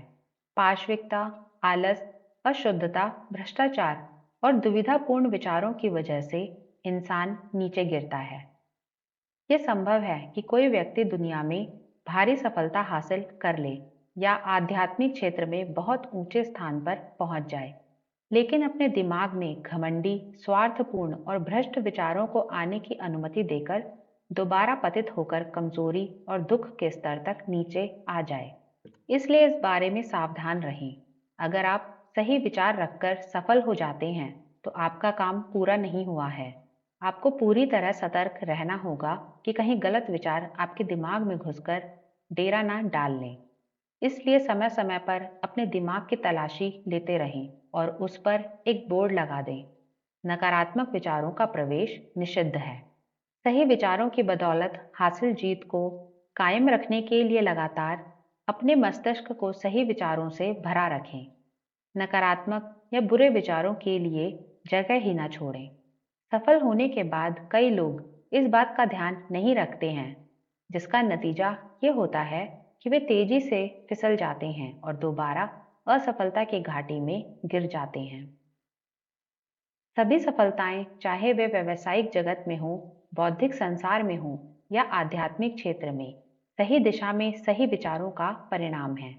पाशविकता, आलस, अशुद्धता, भ्रष्टाचार और दुविधापूर्ण विचारों की वजह से इंसान नीचे गिरता है। ये संभव है कि कोई व्यक्ति दुनिया में भारी सफलता हासिल कर ले या आध्यात्मिक क्षेत्र में बहुत ऊंचे स्थान पर पहुंच जाए, लेकिन अपने दिमाग में घमंडी, स्वार्थपूर्ण और भ्रष्ट विचारों को आने की अनुमति देकर दोबारा पतित होकर कमजोरी और दुख के स्तर तक नीचे आ जाए। इसलिए इस बारे में सावधान रहें। अगर आप सही विचार रखकर सफल हो जाते हैं, तो आपका काम पूरा नहीं हुआ है। आपको पूरी तरह सतर्क रहना होगा कि कहीं गलत विचार आपके दिमाग में घुसकर डेरा ना डाल लें। इसलिए समय समय पर अपने दिमाग की तलाशी लेते रहें और उस पर एक बोर्ड लगा दें। नकारात्मक विचारों का प्रवेश निषिद्ध है। सही विचारों की बदौलत हासिल जीत को कायम रखने के लिए लगातार अपने मस्तिष्क को सही विचारों से भरा रखें। नकारात्मक या बुरे विचारों के लिए जगह ही ना छोड़ें। सफल होने के बाद कई लोग इस बात का ध्यान नहीं रखते हैं, जिसका नतीजा ये होता है कि वे तेजी से फिसल जाते हैं और दोबारा असफलता की घाटी में गिर जाते हैं। सभी सफलताएं, चाहे वे व्यवसायिक जगत में हो, बौद्धिक संसार में हो या आध्यात्मिक क्षेत्र में, सही दिशा में सही विचारों का परिणाम है।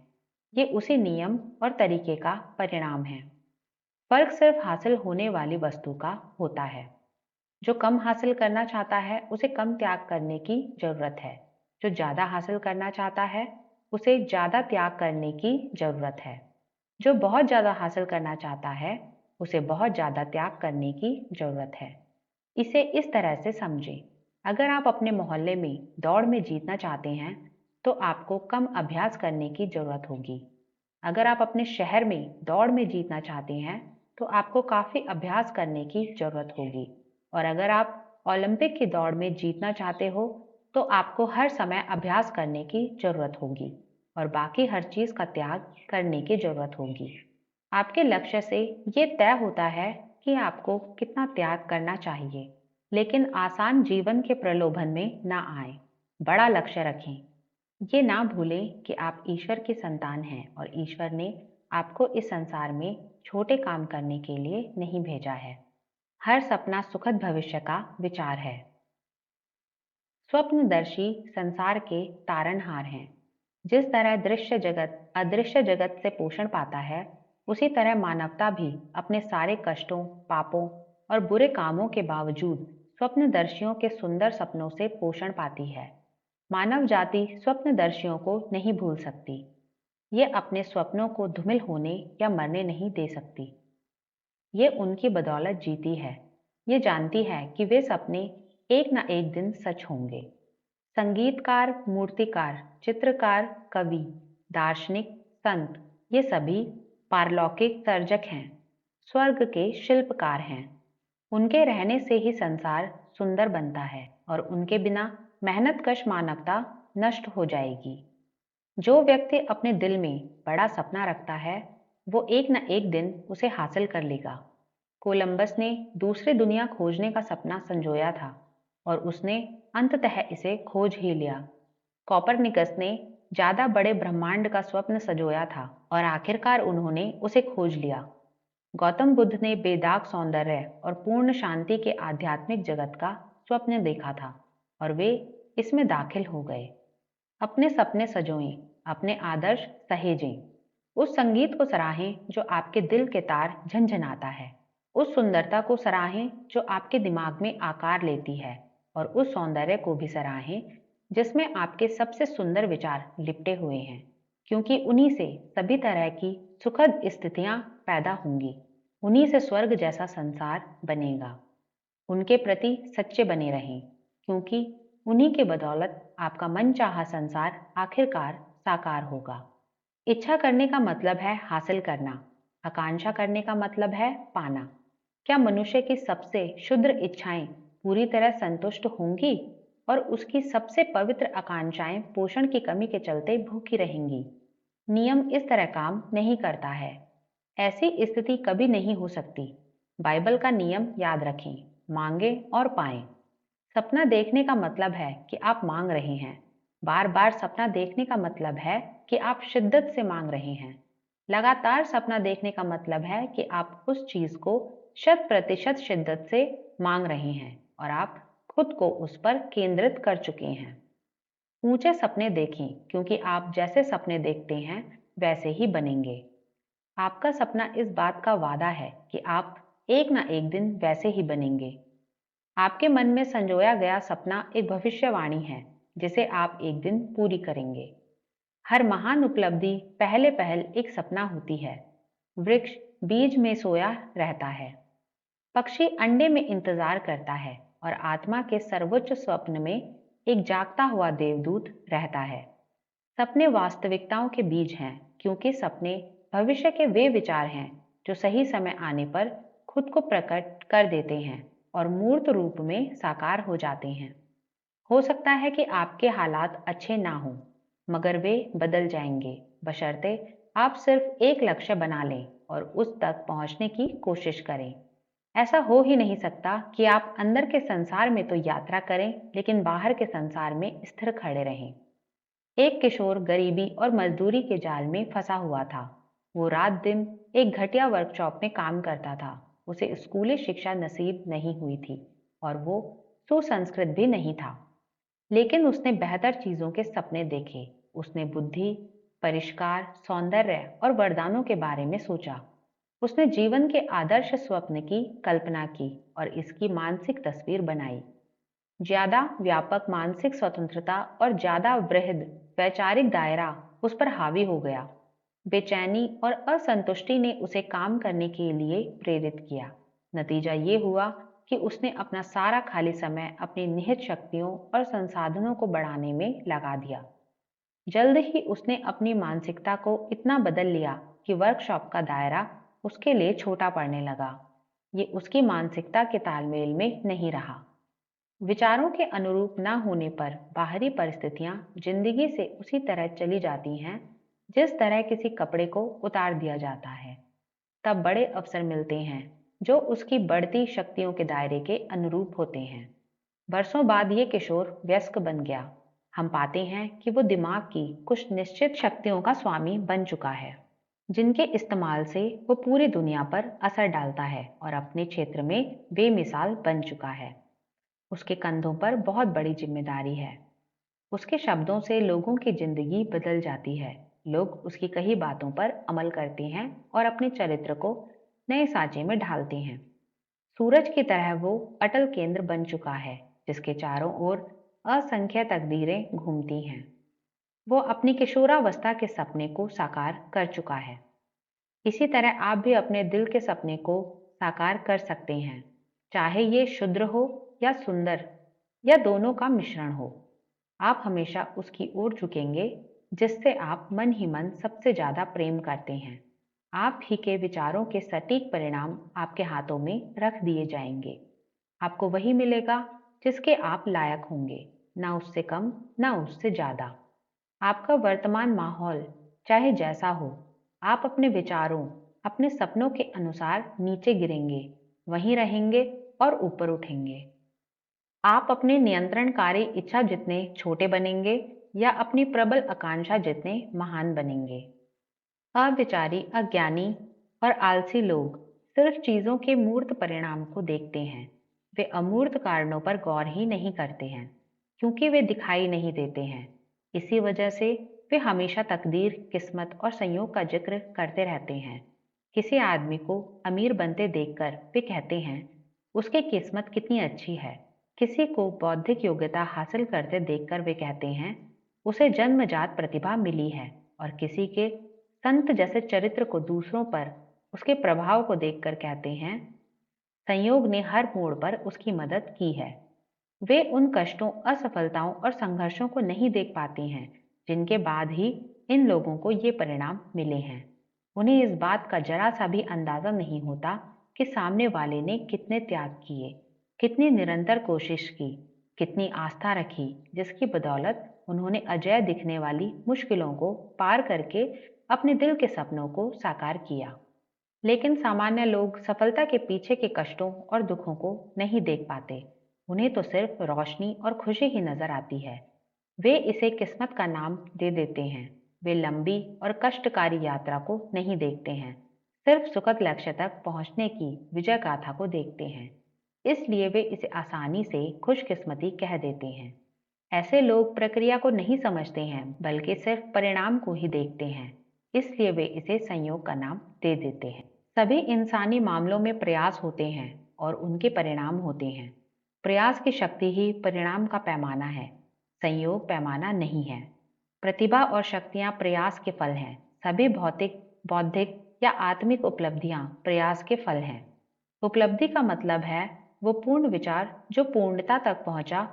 ये उसी नियम और तरीके का परिणाम है। फर्क सिर्फ हासिल होने वाली वस्तु का होता है। जो कम हासिल करना चाहता है, उसे कम त्याग करने की जरूरत है। जो ज्यादा हासिल करना चाहता है, उसे ज्यादा त्याग करने की जरूरत है। जो बहुत ज्यादा हासिल करना चाहता है, उसे बहुत ज्यादा त्याग करने की जरूरत है। इसे इस तरह से समझें। अगर आप अपने मोहल्ले में दौड़ में जीतना चाहते हैं, तो आपको कम अभ्यास करने की जरूरत होगी। अगर आप अपने शहर में दौड़ में जीतना चाहते हैं, तो आपको काफी अभ्यास करने की जरूरत होगी। और अगर आप ओलंपिक की दौड़ में जीतना चाहते हो, तो आपको हर समय अभ्यास करने की जरूरत होगी और बाकी हर चीज का त्याग करने की जरूरत होगी। आपके लक्ष्य से ये तय होता है कि आपको कितना त्याग करना चाहिए, लेकिन आसान जीवन के प्रलोभन में ना आए। बड़ा लक्ष्य रखें। ये ना भूलें कि आप ईश्वर की संतान हैं और ईश्वर ने आपको इस संसार में छोटे काम करने के लिए नहीं भेजा है। हर सपना सुखद भविष्य का विचार है। स्वप्नदर्शी संसार के तारनहार हैं। जिस तरह दृश्य जगत अदृश्य जगत से पोषण पाता है, उसी तरह मानवता भी अपने सारे कष्टों, पापों और बुरे कामों के बावजूद स्वप्नदर्शियों के सुंदर सपनों से पोषण पाती है। मानव जाति स्वप्नदर्शियों को नहीं भूल सकती। ये अपने स्वप्नों को धूमिल होने या मरने नहीं दे सकती। ये उनकी बदौलत जीती है। ये जानती है कि वे सपने एक ना एक दिन सच होंगे। संगीतकार, मूर्तिकार, चित्रकार, कवि, दार्शनिक, संत, ये सभी पारलौकिक सर्जक हैं, स्वर्ग के शिल्पकार हैं। उनके रहने से ही संसार सुंदर बनता है और उनके बिना मेहनतकश मानवता नष्ट हो जाएगी। जो व्यक्ति अपने दिल में बड़ा सपना रखता है, वो एक न एक दिन उसे हासिल कर लेगा। कोलंबस ने दूसरी दुनिया खोजने का सपना संजोया था और उसने अंततः इसे खोज ही लिया। कॉपरनिकस ने ज्यादा बड़े ब्रह्मांड का स्वप्न संजोया था और आखिरकार उन्होंने उसे खोज लिया। गौतम बुद्ध ने बेदाग सौंदर्य और पूर्ण शांति के आध्यात्मिक जगत का स्वप्न देखा था और वे इसमें दाखिल हो गए। अपने सपने सजोएं, अपने आदर्श सहेजें। उस संगीत को सराहें जो आपके दिल के तार झंझनाता है। उस सुंदरता को सराहें जो आपके दिमाग में आकार लेती है और उस सौंदर्य को भी सराहें जिसमें आपके सबसे सुंदर विचार लिपटे हुए हैं, क्योंकि उन्हीं से सभी तरह की सुखद स्थितियां पैदा होंगी। उन्हीं से स्वर्ग जैसा संसार बनेगा। उनके प्रति सच्चे बने रहें, क्योंकि उन्हीं के बदौलत आपका मनचाहा संसार आखिरकार साकार होगा। इच्छा करने का मतलब है हासिल करना, आकांक्षा करने का मतलब है पाना। क्या मनुष्य की सबसे क्षुद्र इच्छाएं पूरी तरह संतुष्ट होंगी और उसकी सबसे पवित्र आकांक्षाएं पोषण की कमी के चलते भूखी रहेंगी? नियम इस तरह काम नहीं करता है। ऐसी स्थिति कभी नहीं हो सकती। बाइबल का नियम याद रखें, मांगे और पाएं। सपना देखने का मतलब है कि आप मांग रहे हैं। बार बार सपना देखने का मतलब है कि आप शिद्दत से मांग रहे हैं। लगातार सपना देखने का मतलब है कि आप उस चीज को 100% शिद्दत से मांग रहे हैं और आप खुद को उस पर केंद्रित कर चुके हैं। ऊंचे सपने देखें, क्योंकि आप जैसे सपने देखते हैं वैसे ही बनेंगे। आपका सपना इस बात का वादा है कि आप एक ना एक दिन वैसे ही बनेंगे। आपके मन में संजोया गया सपना एक भविष्यवाणी है जिसे आप एक दिन पूरी करेंगे। हर महान उपलब्धि पहले पहल एक सपना होती है। वृक्ष बीज में सोया रहता है, पक्षी अंडे में इंतजार करता है और आत्मा के सर्वोच्च स्वप्न में एक जागता हुआ देवदूत रहता है। सपने वास्तविकताओं के बीज हैं, क्योंकि सपने भविष्य के वे विचार हैं जो सही समय आने पर खुद को प्रकट कर देते हैं और मूर्त रूप में साकार हो जाते हैं। हो सकता है कि आपके हालात अच्छे ना हों, मगर वे बदल जाएंगे, बशर्ते आप सिर्फ एक लक्ष्य बना लें और उस तक पहुंचने की कोशिश करें। ऐसा हो ही नहीं सकता कि आप अंदर के संसार में तो यात्रा करें, लेकिन बाहर के संसार में स्थिर खड़े रहें। एक किशोर गरीबी और मजदूरी के जाल में फंसा हुआ था। वो रात दिन एक घटिया वर्कशॉप में काम करता था। उसे स्कूली शिक्षा नसीब नहीं हुई थी और वो सुसंस्कृत भी नहीं था। लेकिन उसने बेहतर चीजों के सपने देखे। उसने बुद्धि, परिष्कार, सौंदर्य और वरदानों के बारे में सोचा। उसने जीवन के आदर्श स्वप्न की कल्पना की और इसकी मानसिक तस्वीर बनाई। ज्यादा व्यापक मानसिक स्वतंत्रता और ज्यादा वृहद वैचारिक दायरा उस पर हावी हो गया। बेचैनी और असंतुष्टि ने उसे काम करने के लिए प्रेरित किया। नतीजा ये हुआ कि उसने अपना सारा खाली समय अपनी निहित शक्तियों और संसाधनों को बढ़ाने में लगा दिया। जल्द ही उसने अपनी मानसिकता को इतना बदल लिया कि वर्कशॉप का दायरा उसके लिए छोटा पड़ने लगा। ये उसकी मानसिकता के तालमेल में नहीं रहा। विचारों के अनुरूप न होने पर बाहरी परिस्थितियां जिंदगी से उसी तरह चली जाती हैं जिस तरह किसी कपड़े को उतार दिया जाता है। तब बड़े अवसर मिलते हैं जो उसकी बढ़ती शक्तियों के दायरे के अनुरूप होते हैं। बरसों बाद ये किशोर वयस्क बन गया। हम पाते हैं कि वो दिमाग की कुछ निश्चित शक्तियों का स्वामी बन चुका है, जिनके इस्तेमाल से वो पूरी दुनिया पर असर डालता है और अपने क्षेत्र में बेमिसाल बन चुका है। उसके कंधों पर बहुत बड़ी जिम्मेदारी है। उसके शब्दों से लोगों की जिंदगी बदल जाती है। लोग उसकी कही बातों पर अमल करते हैं और अपने चरित्र को नए सांचे में ढालते हैं। सूरज की तरह वो अटल केंद्र बन चुका है, जिसके चारों ओर असंख्य तकदीरें घूमती हैं। वो अपनी किशोरावस्था के सपने को साकार कर चुका है। इसी तरह आप भी अपने दिल के सपने को साकार कर सकते हैं, चाहे ये शुद्र हो या सुंदर या दोनों का मिश्रण हो। आप हमेशा उसकी ओर झुकेंगे जिससे आप मन ही मन सबसे ज्यादा प्रेम करते हैं। आप ही के विचारों के सटीक परिणाम आपके हाथों में रख दिए जाएंगे। आपको वही मिलेगा जिसके आप लायक होंगे, ना उससे कम ना उससे ज्यादा। आपका वर्तमान माहौल चाहे जैसा हो, आप अपने विचारों, अपने सपनों के अनुसार नीचे गिरेंगे, वहीं रहेंगे और ऊपर उठेंगे। आप अपने नियंत्रणकारी इच्छा जितने छोटे बनेंगे या अपनी प्रबल आकांक्षा जितने महान बनेंगे। अविचारी, अज्ञानी और आलसी लोग सिर्फ चीजों के मूर्त परिणाम को देखते हैं। वे अमूर्त कारणों पर गौर ही नहीं करते हैं, क्योंकि वे दिखाई नहीं देते हैं। इसी वजह से वे हमेशा तकदीर, किस्मत और संयोग का जिक्र करते रहते हैं। किसी आदमी को अमीर बनते देखकर वे कहते हैं, उसकी किस्मत कितनी अच्छी है। किसी को बौद्धिक योग्यता हासिल करते देखकर वे कहते हैं, उसे जन्मजात प्रतिभा मिली है। और किसी के संत जैसे चरित्र को दूसरों पर उसके प्रभाव को देखकर कहते हैं, संयोग ने हर मोड़ पर उसकी मदद की है। वे उन कष्टों, असफलताओं और संघर्षों को नहीं देख पाते हैं जिनके बाद ही इन लोगों को ये परिणाम मिले हैं। उन्हें इस बात का जरा सा भी अंदाजा नहीं होता कि सामने वाले ने कितने त्याग किए, कितनी निरंतर कोशिश की, कितनी आस्था रखी, जिसकी बदौलत उन्होंने अजय दिखने वाली मुश्किलों को पार करके अपने दिल के सपनों को साकार किया। लेकिन सामान्य लोग सफलता के पीछे के कष्टों और दुखों को नहीं देख पाते। उन्हें तो सिर्फ रोशनी और खुशी ही नजर आती है। वे इसे किस्मत का नाम दे देते हैं। वे लंबी और कष्टकारी यात्रा को नहीं देखते हैं, सिर्फ सुखद लक्ष्य तक पहुंचने की विजय गाथा को देखते हैं। इसलिए वे इसे आसानी से खुशकिस्मती कह देते हैं। ऐसे लोग प्रक्रिया को नहीं समझते हैं, बल्कि सिर्फ परिणाम को ही देखते हैं। इसलिए वे इसे संयोग का नाम दे देते हैं। सभी इंसानी मामलों में प्रयास होते हैं और उनके परिणाम होते हैं। प्रयास की शक्ति ही परिणाम का पैमाना है, संयोग पैमाना नहीं है। प्रतिभा और शक्तियां प्रयास के फल हैं। सभी भौतिक, बौद्धिक या आत्मिक उपलब्धियां प्रयास के फल हैं। उपलब्धि का मतलब है वो पूर्ण विचार जो पूर्णता तक पहुंचा,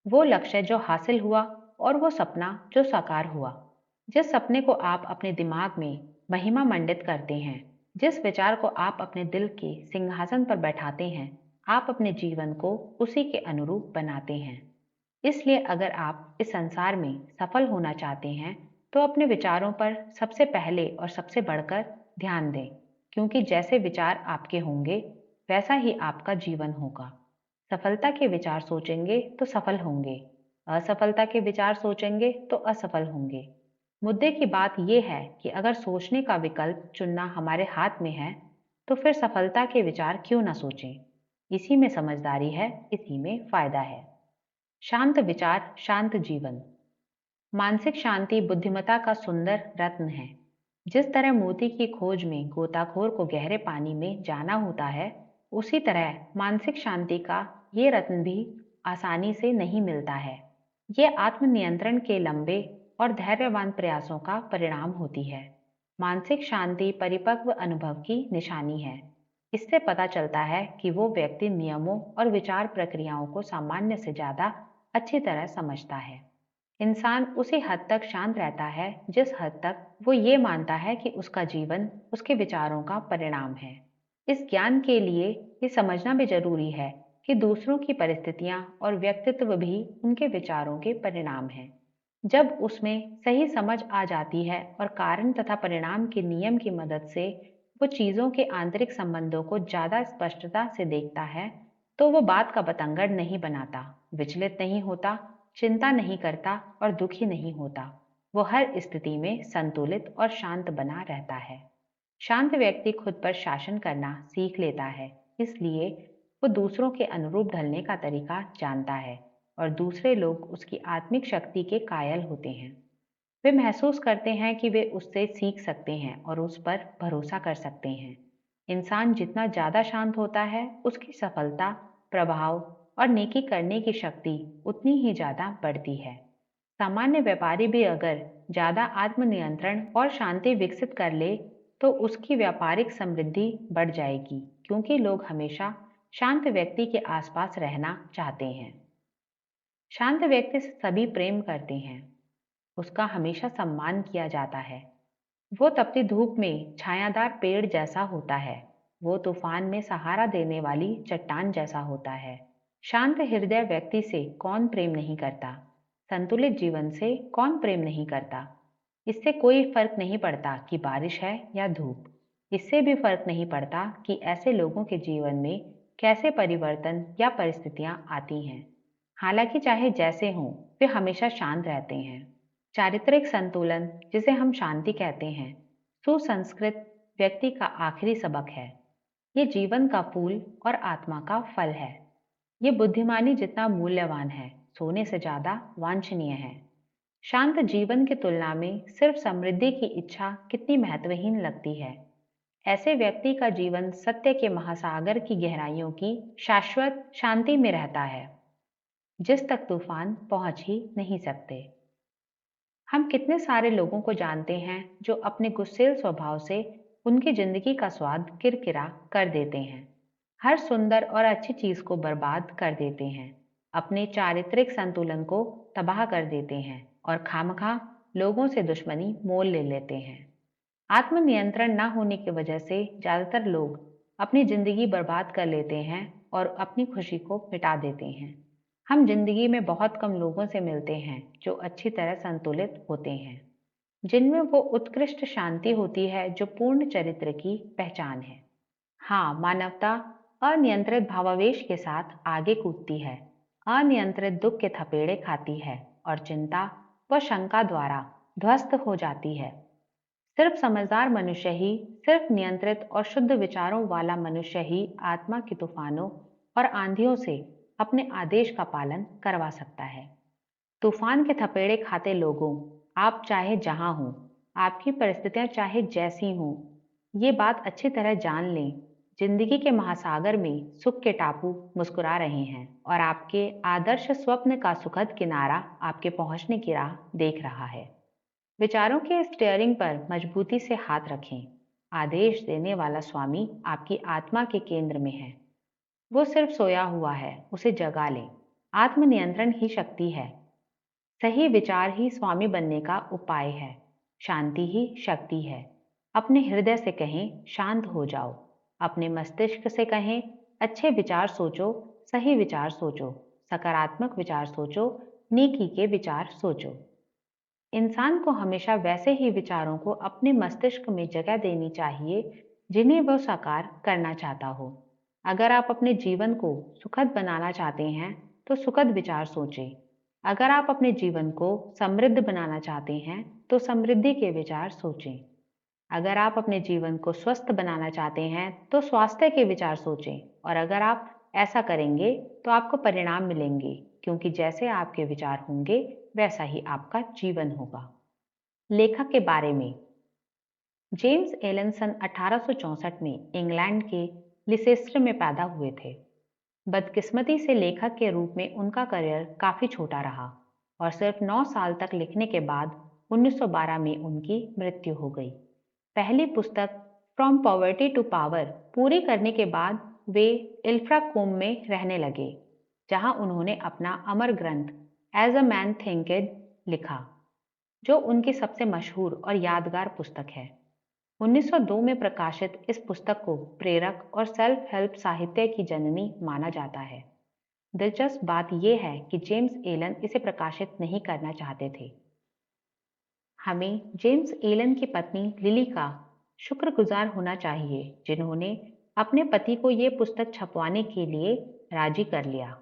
वो लक्ष्य जो हासिल हुआ और वो सपना जो साकार हुआ। जिस सपने को आप अपने दिमाग में महिमा मंडित करते हैं, जिस विचार को आप अपने दिल के सिंहासन पर बैठाते हैं, आप अपने जीवन को उसी के अनुरूप बनाते हैं। इसलिए अगर आप इस संसार में सफल होना चाहते हैं, तो अपने विचारों पर सबसे पहले और सबसे बढ़कर ध्यान दें, क्योंकि जैसे विचार आपके होंगे, वैसा ही आपका जीवन होगा। सफलता के विचार सोचेंगे तो सफल होंगे, असफलता के विचार सोचेंगे तो असफल होंगे। मुद्दे की बात यह है कि अगर सोचने का विकल्प चुनना हमारे हाथ में है, तो फिर सफलता के विचार क्यों ना सोचें। इसी में समझदारी है, इसी में फायदा है। शांत विचार, शांत जीवन। मानसिक शांति बुद्धिमत्ता का सुंदर रत्न है। जिस तरह मोती की खोज में गोताखोर को गहरे पानी में जाना होता है, उसी तरह मानसिक शांति का ये रत्न भी आसानी से नहीं मिलता है। ये आत्मनियंत्रण के लंबे और धैर्यवान प्रयासों का परिणाम होती है। मानसिक शांति परिपक्व अनुभव की निशानी है। इससे पता चलता है कि वो व्यक्ति नियमों और विचार प्रक्रियाओं को सामान्य से ज्यादा अच्छी तरह समझता है। इंसान उसी हद तक शांत रहता है जिस हद तक वो ये मानता है कि उसका जीवन उसके विचारों का परिणाम है। इस ज्ञान के लिए ये समझना भी जरूरी है कि दूसरों की परिस्थितियां और व्यक्तित्व भी उनके विचारों के परिणाम हैं। जब उसमें सही समझ आ जाती है और कारण तथा परिणाम के नियम की मदद से वो चीजों के आंतरिक संबंधों को ज्यादा स्पष्टता से देखता है, तो वो बात का बतंगड़ नहीं बनाता, विचलित नहीं होता, चिंता नहीं करता और दुखी नहीं होता। वो हर स्थिति में संतुलित और शांत बना रहता है। शांत व्यक्ति खुद पर शासन करना सीख लेता है, इसलिए वो दूसरों के अनुरूप ढलने का तरीका जानता है और दूसरे लोग उसकी आत्मिक शक्ति के कायल होते हैं। वे महसूस करते हैं कि वे उससे सीख सकते हैं और उस पर भरोसा कर सकते हैं। इंसान जितना ज्यादा शांत होता है, उसकी सफलता, प्रभाव और नेकी करने की शक्ति उतनी ही ज्यादा बढ़ती है। सामान्य व्यापारी भी अगर ज्यादा आत्मनियंत्रण और शांति विकसित कर ले, तो उसकी व्यापारिक समृद्धि बढ़ जाएगी, क्योंकि लोग हमेशा शांत व्यक्ति के आसपास रहना चाहते हैं। शांत व्यक्ति से सभी प्रेम करते हैं, उसका हमेशा सम्मान किया जाता है। वो तपती धूप में छायादार पेड़ जैसा होता है, वो तूफान में सहारा देने वाली चट्टान जैसा होता है। शांत हृदय व्यक्ति से कौन प्रेम नहीं करता, संतुलित जीवन से कौन प्रेम नहीं करता। इससे कोई फर्क नहीं पड़ता कि बारिश है या धूप। इससे भी फर्क नहीं पड़ता कि ऐसे लोगों के जीवन में कैसे परिवर्तन या परिस्थितियां आती हैं। हालांकि चाहे जैसे हों, वे हमेशा शांत रहते हैं। चारित्रिक संतुलन, जिसे हम शांति कहते हैं, सुसंस्कृत व्यक्ति का आखिरी सबक है। ये जीवन का फूल और आत्मा का फल है। ये बुद्धिमानी जितना मूल्यवान है, सोने से ज्यादा वांछनीय है। शांत जीवन की तुलना में सिर्फ समृद्धि की इच्छा कितनी महत्वहीन लगती है। ऐसे व्यक्ति का जीवन सत्य के महासागर की गहराइयों की शाश्वत शांति में रहता है, जिस तक तूफान पहुंच ही नहीं सकते। हम कितने सारे लोगों को जानते हैं जो अपने गुस्सेल स्वभाव से उनकी जिंदगी का स्वाद किरकिरा कर देते हैं, हर सुंदर और अच्छी चीज को बर्बाद कर देते हैं, अपने चारित्रिक संतुलन को तबाह कर देते हैं और खामखा लोगों से दुश्मनी मोल ले लेते हैं। आत्मनियंत्रण न होने की वजह से ज्यादातर लोग अपनी जिंदगी बर्बाद कर लेते हैं और अपनी खुशी को मिटा देते हैं। हम जिंदगी में बहुत कम लोगों से मिलते हैं जो अच्छी तरह संतुलित होते हैं, जिनमें वो उत्कृष्ट शांति होती है जो पूर्ण चरित्र की पहचान है। हाँ, मानवता अनियंत्रित भावावेश के साथ आगे कूदती है, अनियंत्रित दुख के थपेड़े खाती है और चिंता व शंका द्वारा ध्वस्त हो जाती है। सिर्फ समझदार मनुष्य ही, सिर्फ नियंत्रित और शुद्ध विचारों वाला मनुष्य ही आत्मा के तूफानों और आंधियों से अपने आदेश का पालन करवा सकता है। तूफान के थपेड़े खाते लोगों, आप चाहे जहां हो, आपकी परिस्थितियां चाहे जैसी हों, ये बात अच्छी तरह जान लें, जिंदगी के महासागर में सुख के टापू मुस्कुरा रहे हैं और आपके आदर्श स्वप्न का सुखद किनारा आपके पहुंचने की राह देख रहा है। विचारों के स्टीयरिंग पर मजबूती से हाथ रखें। आदेश देने वाला स्वामी आपकी आत्मा के केंद्र में है। वो सिर्फ सोया हुआ है, उसे जगा लें। आत्मनियंत्रण ही शक्ति है। सही विचार ही स्वामी बनने का उपाय है। शांति ही शक्ति है। अपने हृदय से कहें, शांत हो जाओ। अपने मस्तिष्क से कहें, अच्छे विचार सोचो, सही विचार सोचो, सकारात्मक विचार सोचो, नेकी के विचार सोचो। इंसान को हमेशा वैसे ही विचारों को अपने मस्तिष्क में जगह देनी चाहिए जिन्हें वह साकार करना चाहता हो। अगर आप अपने जीवन को सुखद बनाना चाहते हैं तो सुखद विचार सोचें। अगर आप अपने जीवन को समृद्ध बनाना चाहते हैं तो समृद्धि के विचार सोचें। अगर आप अपने जीवन को स्वस्थ बनाना चाहते हैं तो स्वास्थ्य के विचार सोचें। और अगर आप ऐसा करेंगे तो आपको परिणाम मिलेंगे, क्योंकि जैसे आपके विचार होंगे वैसा ही आपका जीवन होगा। लेखक के बारे में। जेम्स एलन सन 1864 में इंग्लैंड के लिसेस्टर में पैदा हुए थे। बदकिस्मती से लेखक के रूप में उनका करियर काफी छोटा रहा और सिर्फ 9 साल तक लिखने के बाद 1912 में उनकी मृत्यु हो गई। पहली पुस्तक फ्रॉम पॉवर्टी टू पावर पूरी करने के बाद वे इल्फ्राकोम में रहने लगे, जहां उन्होंने अपना अमर ग्रंथ एज अ मैन थिंकेड लिखा, जो उनकी सबसे मशहूर और यादगार पुस्तक है। 1902 में प्रकाशित इस पुस्तक को प्रेरक और सेल्फ हेल्प साहित्य की जननी माना जाता है। दिलचस्प बात यह है कि जेम्स एलन इसे प्रकाशित नहीं करना चाहते थे। हमें जेम्स एलन की पत्नी लिली का शुक्रगुजार होना चाहिए, जिन्होंने अपने पति को ये पुस्तक छपवाने के लिए राजी कर लिया।